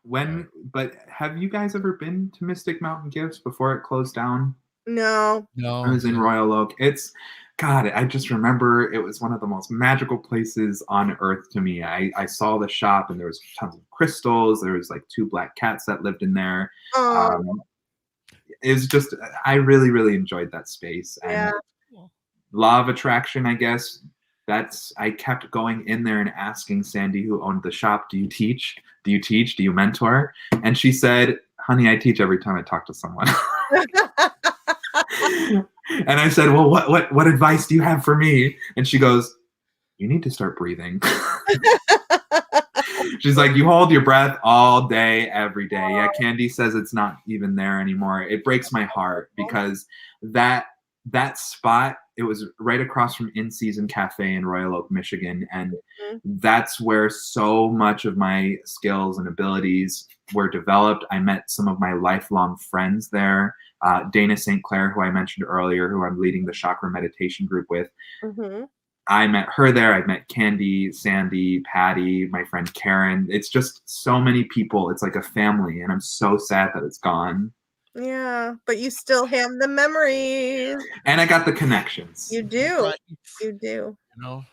but have you guys ever been to Mystic Mountain Gifts before it closed down? No. I was in Royal Oak. I just remember it was one of the most magical places on earth to me. I saw the shop and there was tons of crystals. There was like 2 black cats that lived in there. It was just, I really, really enjoyed that space. Yeah. And law of attraction, I guess. I kept going in there and asking Sandy, who owned the shop, do you teach? Do you teach? Do you mentor? And she said, honey, I teach every time I talk to someone. And I said, well, what advice do you have for me? And she goes, you need to start breathing. She's like, you hold your breath all day, every day. Yeah, Candy says it's not even there anymore. It breaks my heart because that spot, it was right across from In Season Cafe in Royal Oak, Michigan. And that's where so much of my skills and abilities were developed. I met some of my lifelong friends there. Dana St. Clair, who I mentioned earlier, who I'm leading the chakra meditation group with. I met her there. I met Candy, Sandy, Patty, my friend Karen. It's just so many people. It's like a family. And I'm so sad that it's gone. Yeah, but you still have the memories. And I got the connections. You do. Right. You do. You know,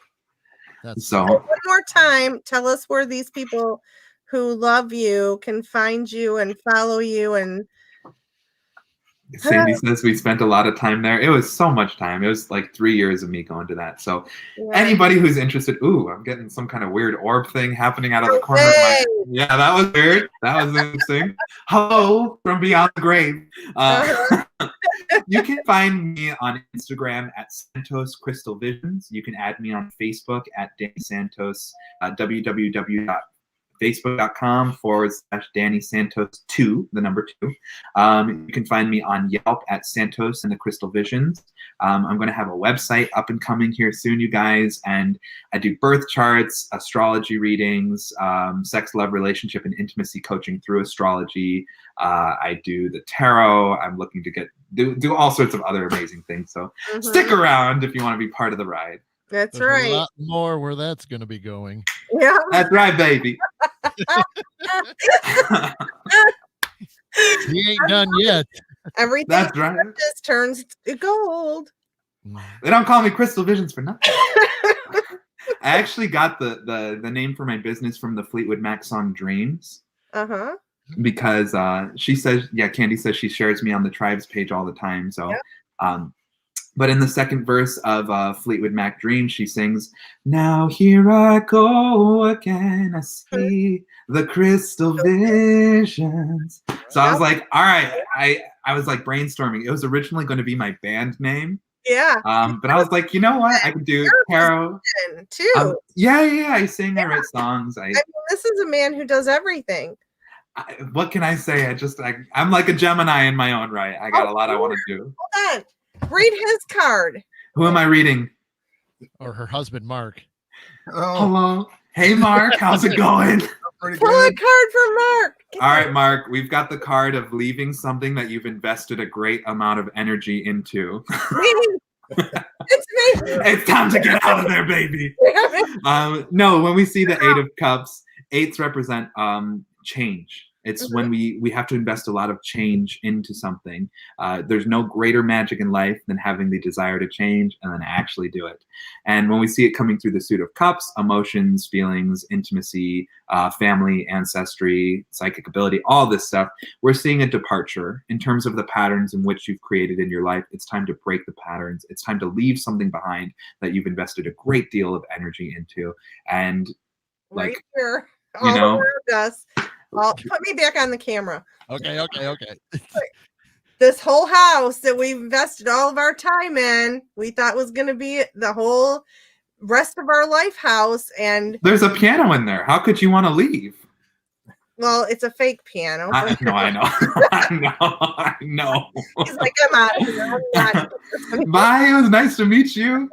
that's so one more time, tell us where these people who love you can find you and follow you. And Sandy says we spent a lot of time there. It was so much time. It was like 3 years of me going to that. So anybody who's interested, I'm getting some kind of weird orb thing happening out of the corner of my. Yeah, that was weird. That was interesting. Hello from beyond the grave. You can find me on Instagram at Santos Crystal Visions. You can add me on Facebook at Danny Santos, www.facebook.com/Danny Santos 2, the number 2. You can find me on Yelp at Santos and the Crystal Visions. I'm going to have a website up and coming here soon, you guys, and I do birth charts, astrology readings, sex, love, relationship, and intimacy coaching through astrology. I do the tarot. I'm looking to do all sorts of other amazing things. So stick around if you want to be part of the ride. That's There's right. a lot more where that's going to be going. Yeah. That's right, baby. He ain't done yet. Everything That's right. just turns to gold. They don't call me Crystal Visions for nothing. I actually got the name for my business from the Fleetwood Mac song Dreams. Uh-huh. Because she says, Candy says she shares me on the Tribes page all the time. So, Yep. But in the second verse of Fleetwood Mac Dreams, she sings, "Now here I go again, I see the crystal visions." So I was like, all right, I was like brainstorming. It was originally going to be my band name. Yeah. But I was like, you know what? I could do tarot. Too. Yeah. I sing, I write songs. I mean, this is a man who does everything. What can I say? I'm like a Gemini in my own right. I got a lot I want to do. Hold on. Read his card. Who am I reading? Or her husband, Mark. Oh, Hello. Hey, Mark. How's it going? pretty Pull a good. card for Mark. All right, Mark. We've got the card of leaving something that you've invested a great amount of energy into. It's me. It's time to get out of there, baby. No, when we see the Eight of Cups, eights represent change. It's when we have to invest a lot of change into something. There's no greater magic in life than having the desire to change and then actually do it. And when we see it coming through the Suit of Cups, emotions, feelings, intimacy, family, ancestry, psychic ability, all this stuff, we're seeing a departure in terms of the patterns in which you've created in your life. It's time to break the patterns. It's time to leave something behind that you've invested a great deal of energy into. And Right like, here. you All know, around us. Put me back on the camera. Okay. This whole house that we've invested all of our time in, we thought was going to be the whole rest of our life house. And there's a piano in there. How could you want to leave? well, it's a fake piano. I know. He's like, I'm out of here. I'm not. Bye. It was nice to meet you.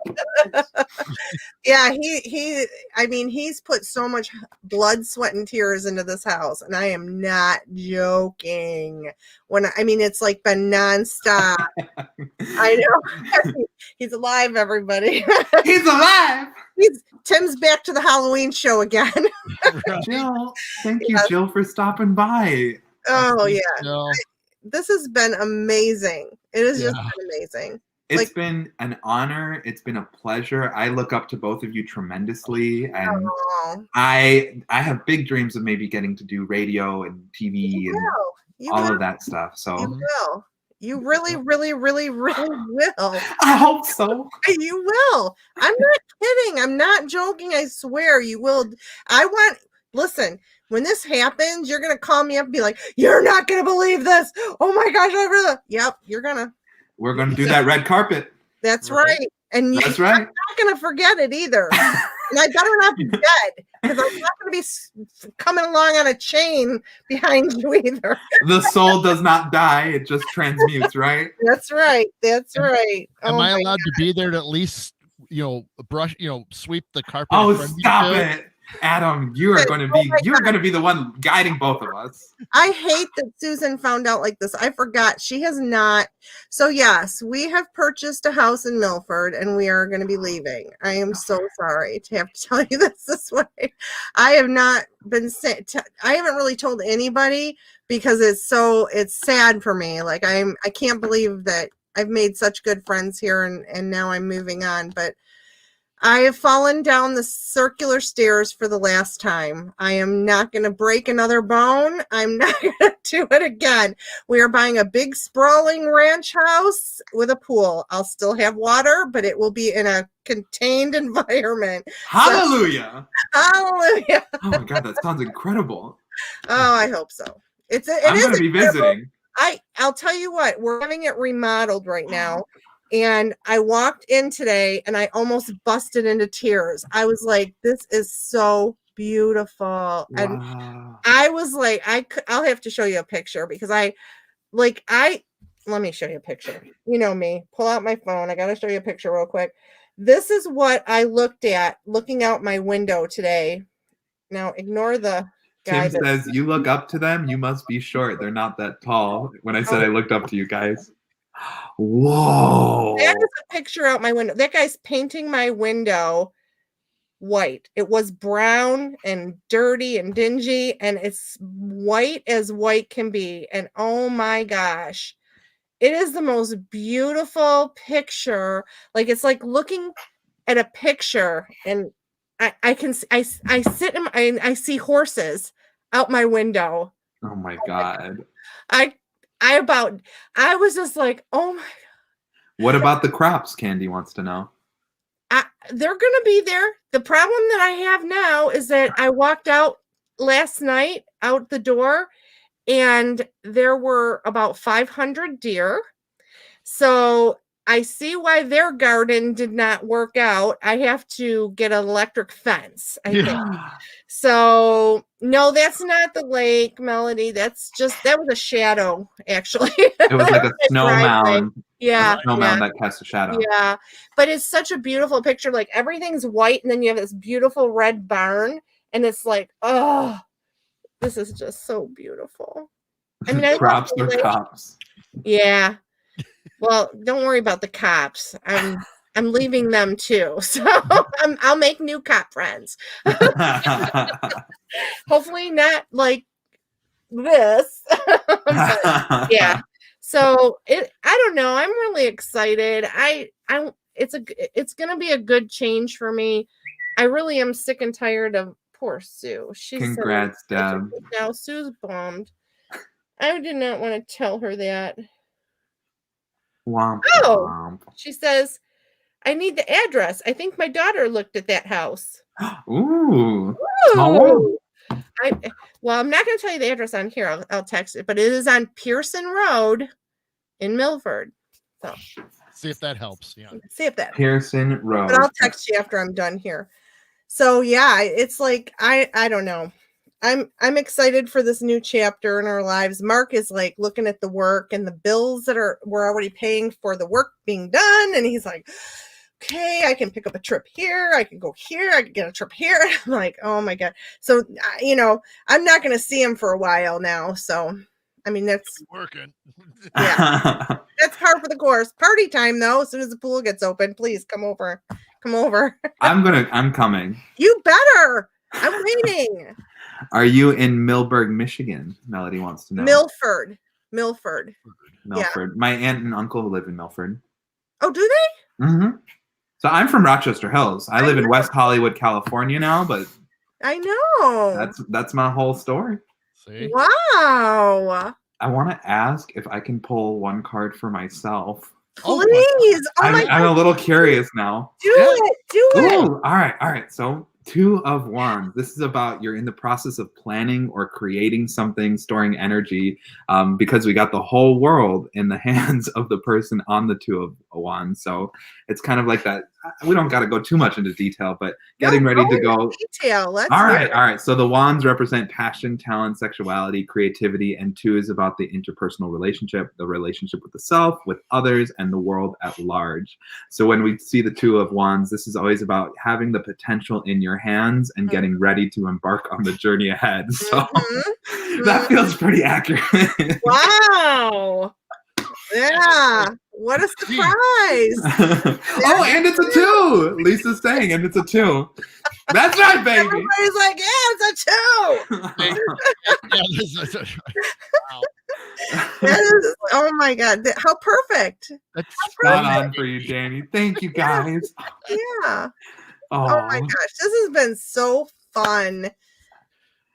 Yeah, he's put so much blood, sweat, and tears into this house, and I am not joking. It's like been nonstop. I know. He's alive, everybody. He's alive. Tim's back to the Halloween show again. Jill, thank you, Jill, for stopping by. Oh yeah, No. this has been amazing. It has just been amazing. It's been an honor. It's been a pleasure. I look up to both of you tremendously, and I have big dreams of maybe getting to do radio and TV and all of that stuff. So you will. You really, really, really, really will. I hope so. You will. I'm not kidding. I'm not joking. I swear you will. Listen, when this happens, you're going to call me up and be like, you're not going to believe this. Oh my gosh. Yep, you're going to. We're going to do that red carpet. That's right. And that's right. I'm not going to forget it either. And I better not be dead because I'm not going to be coming along on a chain behind you either. The soul does not die. It just transmutes, right? That's right. That's right. Am I allowed to be there to at least, sweep the carpet? Oh, stop it. Adam, you are going to be the one guiding both of us. I hate that Susan found out like this. I forgot. She has not. So yes, we have purchased a house in Milford and we are going to be leaving. I am so sorry to have to tell you this way. I have not been I haven't really told anybody because it's sad for me. Like I can't believe that I've made such good friends here and now I'm moving on, but I have fallen down the circular stairs for the last time. I am not going to break another bone. I'm not going to do it again. We are buying a big sprawling ranch house with a pool. I'll still have water, but it will be in a contained environment. Hallelujah. Hallelujah. Oh my God, that sounds incredible. Oh, I hope so. I'm going to be visiting. I'll tell you what, we're having it remodeled right now. And I walked in today and I almost busted into tears. I was like, this is so beautiful. Wow. And I was like, I'll have to show you a picture because let me show you a picture. You know me, pull out my phone. I got to show you a picture real quick. This is what I looked at looking out my window today. Now ignore the guy. Tim says, you look up to them. You must be short. They're not that tall. When I said I looked up to you guys. Whoa. That is a picture out my window. That guy's painting my window white. It was brown and dirty and dingy, and it's white as white can be. And oh my gosh, It is the most beautiful picture. Like, it's like looking at a picture, and I sit and I see horses out my window. Oh my God. I I was just like, oh my. What about the crops? Candy wants to know. They're gonna be there. The problem that I have now is that I walked out last night out the door, and there were about 500 deer. So I see why their garden did not work out. I have to get an electric fence, I think. So no, that's not the lake, Melody. That was a shadow, actually. It was like a snow mound. Yeah. A snow mound that casts a shadow. Yeah. But it's such a beautiful picture. Like, everything's white, and then you have this beautiful red barn, and it's like, oh, this is just so beautiful. I mean, Crops or cops. Yeah. Well, don't worry about the cops. I'm leaving them too. So I'll make new cop friends. Hopefully not like this. But, yeah. So I don't know. I'm really excited. It's gonna be a good change for me. I really am sick and tired of poor Sue. Congrats, Deb. Now Sue's bummed. I did not want to tell her that. Womp, Oh, womp. She says, I need the address. I think my daughter looked at that house. Ooh. Ooh. Well, I'm not going to tell you the address on here. I'll text it, but it is on Pearson Road in Milford. So see if that helps. Yeah. See if that Pearson Road. But I'll text you after I'm done here. So yeah, it's like I don't know. I'm excited for this new chapter in our lives. Mark is like looking at the work and the bills that we're already paying for the work being done, and he's like, okay, I can pick up a trip here, I can go here, I can get a trip here. I'm like, oh my God. So I'm not going to see him for a while now. So I mean, that's working. Yeah. That's par for the course. Party time though. As soon as the pool gets open, please come over. I'm coming. You better. I'm waiting. Are you in Millburg, Michigan? Melody wants to know. Milford. Milford. Yeah. My aunt and uncle live in Milford. Oh, do they? Mm-hmm. So I'm from Rochester Hills. I live in West Hollywood, California now, but I know. that's my whole story. See? Wow. I want to ask if I can pull one card for myself. Please. I'm a little curious now. Do it. Ooh, all right. So 2 of Wands. This is about you're in the process of planning or creating something, storing energy, because we got the whole world in the hands of the person on the 2 of Wands. So it's kind of like that. We don't got to go too much into detail, but getting ready to go. Detail. All right. So the Wands represent passion, talent, sexuality, creativity, and 2 is about the interpersonal relationship, the relationship with the self, with others, and the world at large. So when we see the 2 of Wands, this is always about having the potential in your hands and getting ready to embark on the journey ahead. So that feels pretty accurate. Wow. Yeah. What a surprise. Oh, and it's a 2. Lisa's saying, and it's a 2. That's right, baby. Everybody's like, yeah, it's a 2. Wow. Oh my God. How perfect. That's spot on for you, Danny. Thank you, guys. Yeah. Oh my gosh. This has been so fun.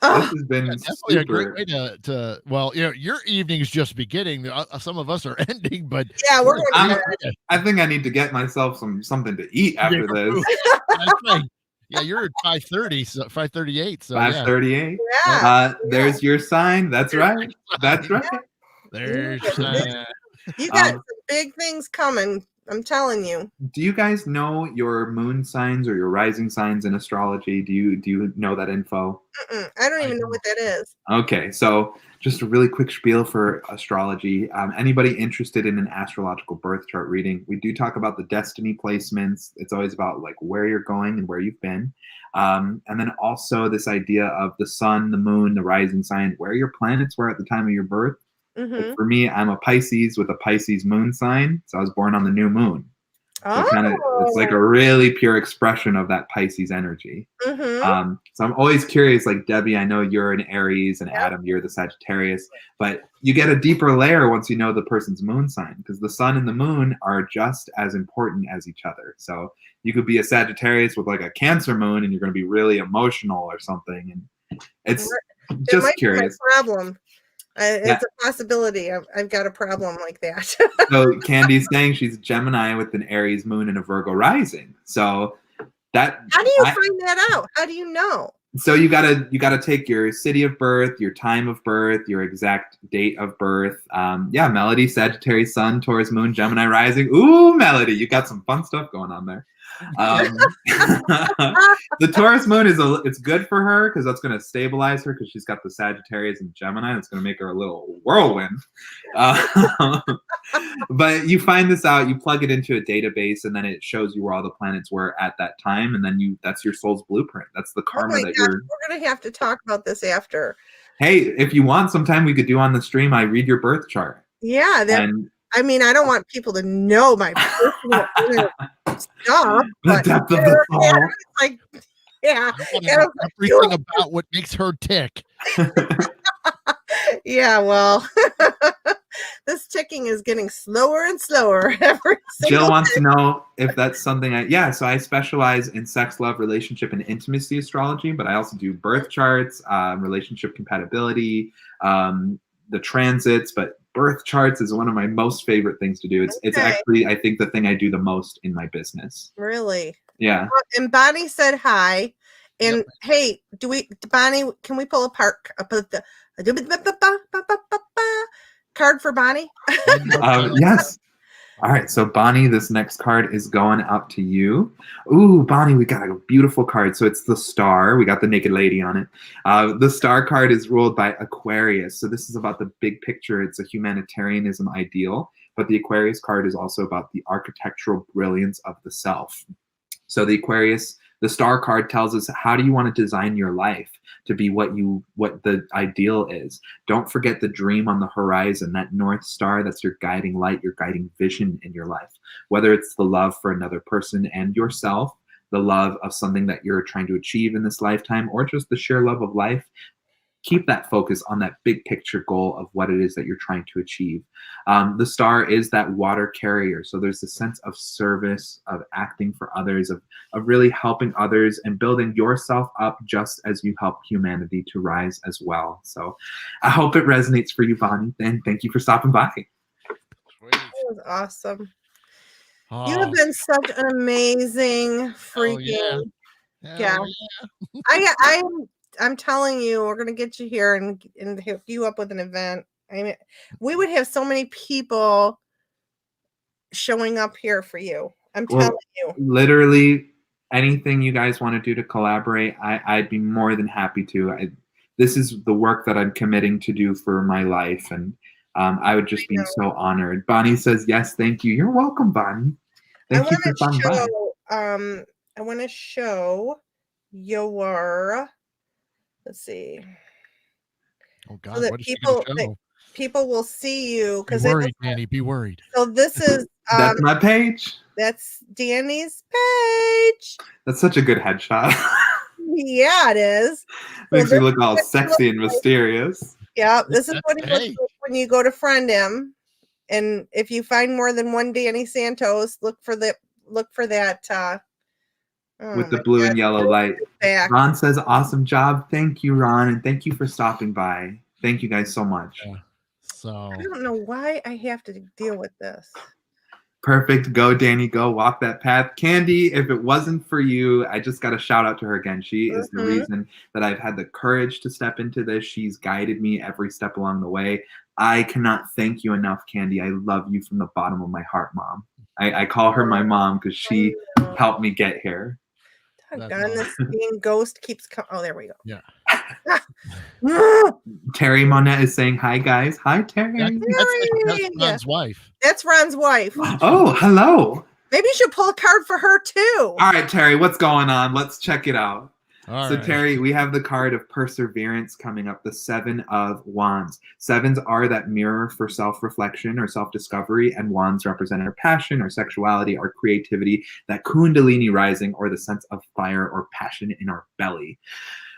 This has been definitely a great way to well, your evening's just beginning. Some of us are ending, but yeah, we're going I think I need to get myself something to eat after this. That's right. Yeah, you're at 5:30, so 5:38. So 5:38. Yeah. There's your sign. That's right. That's right. There's your sign. You got some big things coming. I'm telling you. Do you guys know your moon signs or your rising signs in astrology? Do you know that info? I don't even know what that is. Okay, so just a really quick spiel for astrology. Anybody interested in an astrological birth chart reading, we do talk about the destiny placements. It's always about like where you're going and where you've been. And then also this idea of the sun, the moon, the rising sign, where your planets were at the time of your birth. Like for me, I'm a Pisces with a Pisces moon sign. So I was born on the new moon. So it's like a really pure expression of that Pisces energy. Mm-hmm. So I'm always curious, like Debbie, I know you're an Aries, and Adam, you're the Sagittarius, but you get a deeper layer once you know the person's moon sign, because the sun and the moon are just as important as each other. So you could be a Sagittarius with like a Cancer moon, and you're going to be really emotional or something. And it's just might curious. Be my problem. It's a possibility. I've got a problem like that. So Candy's saying she's Gemini with an Aries moon and a Virgo rising. So that, how do you find that out? How do you know? So you gotta take your city of birth, your time of birth, your exact date of birth. Melody, Sagittarius, Sun, Taurus, Moon, Gemini rising. Ooh, Melody, you got some fun stuff going on there. The Taurus moon it's good for her because that's going to stabilize her, because she's got the Sagittarius and Gemini. That's going to make her a little whirlwind. But you find this out, you plug it into a database, and then it shows you where all the planets were at that time, and then that's your soul's blueprint. That's the karma that you're. We're going to have to talk about this after. Hey, if you want, sometime we could do on the stream. I read your birth chart. Yeah, I don't want people to know my personal stuff. The depth of the soul. Like, yeah. Everything about what makes her tick. Yeah, well, this ticking is getting slower and slower. Jill wants to know if that's something so I specialize in sex, love, relationship, and intimacy astrology, but I also do birth charts, relationship compatibility, the transits, but birth charts is one of my most favorite things to do. It's actually, I think, the thing I do the most in my business. Really? Yeah. And Bonnie said hi. And hey, Bonnie, can we pull a card for Bonnie? Yes. All right, so Bonnie, this next card is going up to you. Ooh, Bonnie, we got a beautiful card. So it's the Star. We got the naked lady on it. The Star card is ruled by Aquarius. So this is about the big picture. It's a humanitarianism ideal, but the Aquarius card is also about the architectural brilliance of the self. So the Star card tells us, how do you want to design your life to be what the ideal is? Don't forget the dream on the horizon, that North Star. That's your guiding light, your guiding vision in your life. Whether it's the love for another person and yourself, the love of something that you're trying to achieve in this lifetime, or just the sheer love of life, keep that focus on that big picture goal of what it is that you're trying to achieve. The Star is that water carrier. So there's a sense of service, of acting for others, of really helping others and building yourself up just as you help humanity to rise as well. So I hope it resonates for you, Bonnie. And thank you for stopping by. That was awesome. You have been such an amazing freaking I'm telling you, we're gonna get you here and hook you up with an event. I mean, we would have so many people showing up here for you. I'm telling you. Literally, anything you guys want to do to collaborate, I'd be more than happy to. This is the work that I'm committing to do for my life, and I would just be so honored. Bonnie says, yes, thank you. You're welcome, Bonnie. Thank you for coming by. I want to show your... Let's see. Oh God! So that what is she gonna show? People will see you because be worried, Danny. Be worried. So this is that's my page. That's Danny's page. That's such a good headshot. Yeah, it is. Makes me look all sexy and mysterious. Yeah, this is what he looks like when you go to friend him. And if you find more than one Danny Santos, look for that. With the blue and yellow light. Ron says, awesome job. Thank you, Ron. And thank you for stopping by. Thank you guys so much. Yeah. So I don't know why I have to deal with this. Perfect. Go, Danny. Go walk that path. Candy, if it wasn't for you, I just got to shout out to her again. She is the reason that I've had the courage to step into this. She's guided me every step along the way. I cannot thank you enough, Candy. I love you from the bottom of my heart, Mom. I call her my mom because she helped me get here. This being ghost keeps coming. Oh, there we go. Yeah. Terry Monette is saying hi, guys. Hi, Terry. That's Ron's wife. That's Ron's wife. Oh, hello. Maybe you should pull a card for her too. All right, Terry, what's going on? Let's check it out. All So right. Terry, we have the card of perseverance coming up, the 7 of Wands. Sevens are that mirror for self-reflection or self-discovery, and wands represent our passion, our sexuality, our creativity, that kundalini rising, or the sense of fire or passion in our belly.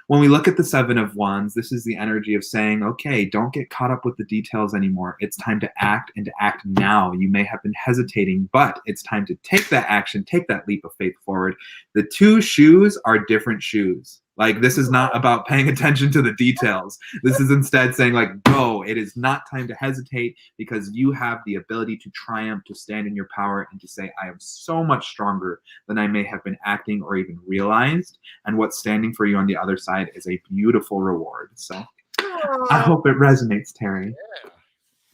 When we look at the 7 of Wands, this is the energy of saying, okay, don't get caught up with the details anymore. It's time to act, and to act now. You may have been hesitating, but it's time to take that action, take that leap of faith forward. The 2 shoes are different shoes. Like, this is not about paying attention to the details. This is instead saying, like, go. It is not time to hesitate, because you have the ability to triumph, to stand in your power, and to say, I am so much stronger than I may have been acting or even realized. And what's standing for you on the other side is a beautiful reward. So I hope it resonates, Terry. Yeah.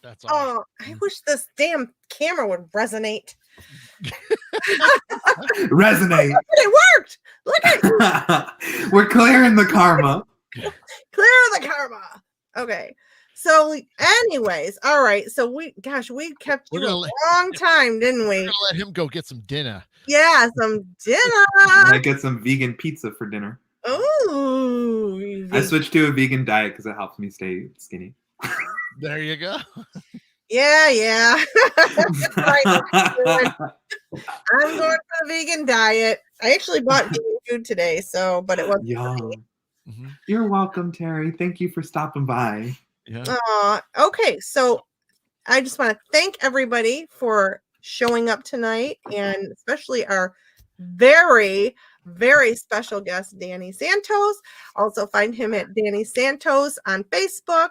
That's awesome. Oh, I wish this damn camera would resonate. Resonate. It worked. Look at you. We're clearing the karma. Clear the karma. Okay. So, anyways, all right. So we kept you a long time, didn't we? We're gonna let him go get some dinner. Yeah, some dinner. I get some vegan pizza for dinner. Ooh. I switched to a vegan diet because it helps me stay skinny. There you go. Yeah. Right. I'm going for the vegan diet. I actually bought vegan food today, but it wasn't. Mm-hmm. You're welcome, Terry. Thank you for stopping by. Yeah. Okay, so I just want to thank everybody for showing up tonight, and especially our very, very special guest, Danny Santos. Also find him at Danny Santos on Facebook.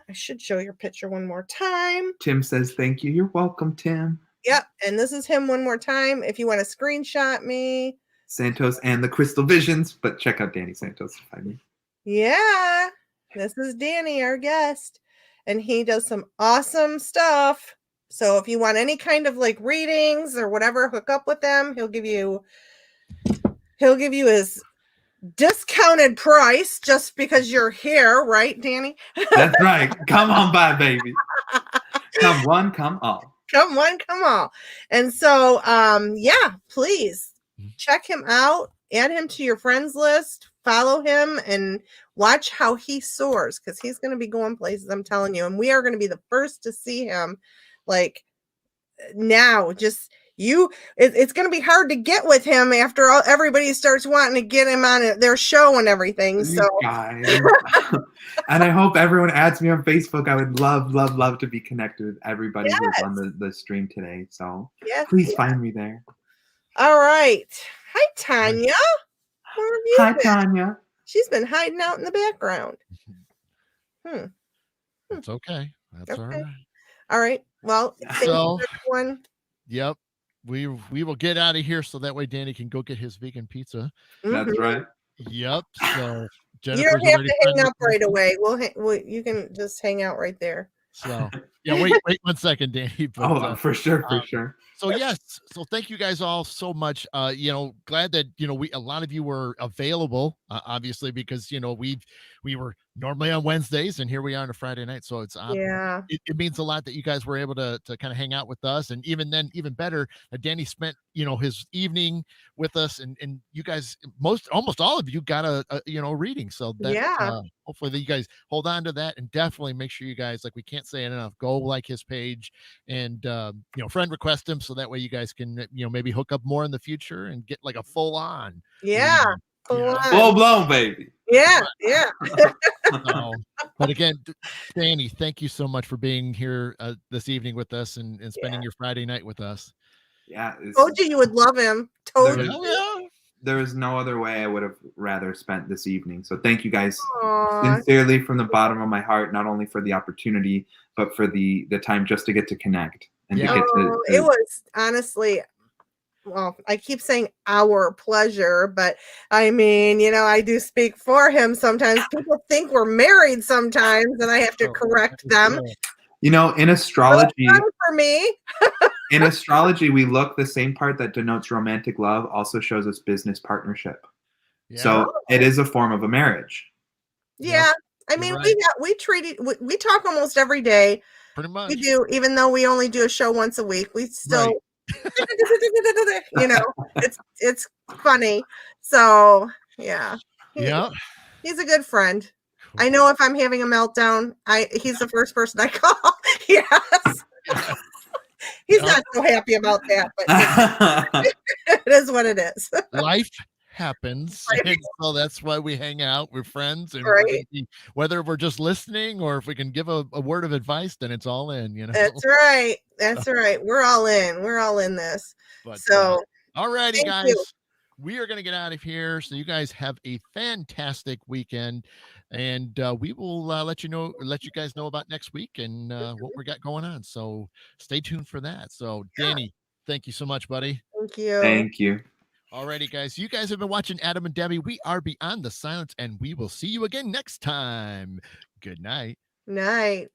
I should show your picture one more time. Tim says thank you. You're welcome, Tim. Yep, and this is him one more time. If you want to screenshot me. Santos and the Crystal Visions, but check out Danny Santos to find me. Yeah, this is Danny, our guest, and he does some awesome stuff. So if you want any kind of like readings or whatever, hook up with them. He'll give you his discounted price just because you're here, right, Danny? That's right. Come on by, baby. Come one, come all. Come one, come all. And so, please check him out, add him to your friends list, follow him, and watch how he soars, because he's going to be going places, I'm telling you. And we are going to be the first to see him, like, now. It's going to be hard to get with him after everybody starts wanting to get him on their show and everything. So, guys. And I hope everyone adds me on Facebook. I would love to be connected with everybody who's on the stream today. So please find me there. All right. Hi, Tanya. Where have you been? Tanya. She's been hiding out in the background. That's okay. That's all right. All right. Well, thank you, everyone. Yep. We will get out of here so that way Danny can go get his vegan pizza. That's right. Yep. So you don't have to hang up right away. You can just hang out right there. So yeah, wait 1 second, Danny. But, for sure. So yes, so thank you guys all so much. Glad that a lot of you were available, obviously, because we were normally on Wednesdays and here we are on a Friday night. So it's it means a lot that you guys were able to kind of hang out with us, and even better that Danny spent his evening with us, and you guys, almost all of you got a reading. So that hopefully that you guys hold on to that, and definitely make sure you guys, like, we can't say it enough, go like his page and friend request him, so that way you guys can maybe hook up more in the future and get like a full on full blown baby. But again, Danny, thank you so much for being here this evening with us and spending your Friday night with us. Told you would love him. There was no other way I would have rather spent this evening. So thank you guys sincerely from the bottom of my heart, not only for the opportunity, but for the time just to get to connect. And to get to it was honestly, well, I keep saying our pleasure, but I mean, I do speak for him sometimes. People think we're married sometimes, and I have to correct them. In astrology, for me. In astrology, we look, the same part that denotes romantic love also shows us business partnership. So it is a form of a marriage. I mean, we talk almost every day. Pretty much. We do, even though we only do a show once a week. We still, it's funny. So Yeah. Yeah. He's a good friend. I know if I'm having a meltdown, he's the first person I call. Yes. Yeah. He's not so happy about that, but it is what it is. Life happens. And so that's why we hang out. We're friends, and we're Right. gonna be, whether we're just listening or if we can give a word of advice, then it's all in, you know. That's right. That's right. We're all in. We're all in this. But So all righty, thank guys. you. We are going to get out of here. So you guys have a fantastic weekend, and we will let you guys know about next week and what we got going on. So stay tuned for that. So Danny, thank you so much, buddy. Thank you. Thank you. Alrighty, guys. You guys have been watching Adam and Debbie. We are Beyond the Silence, and we will see you again next time. Good night. Night.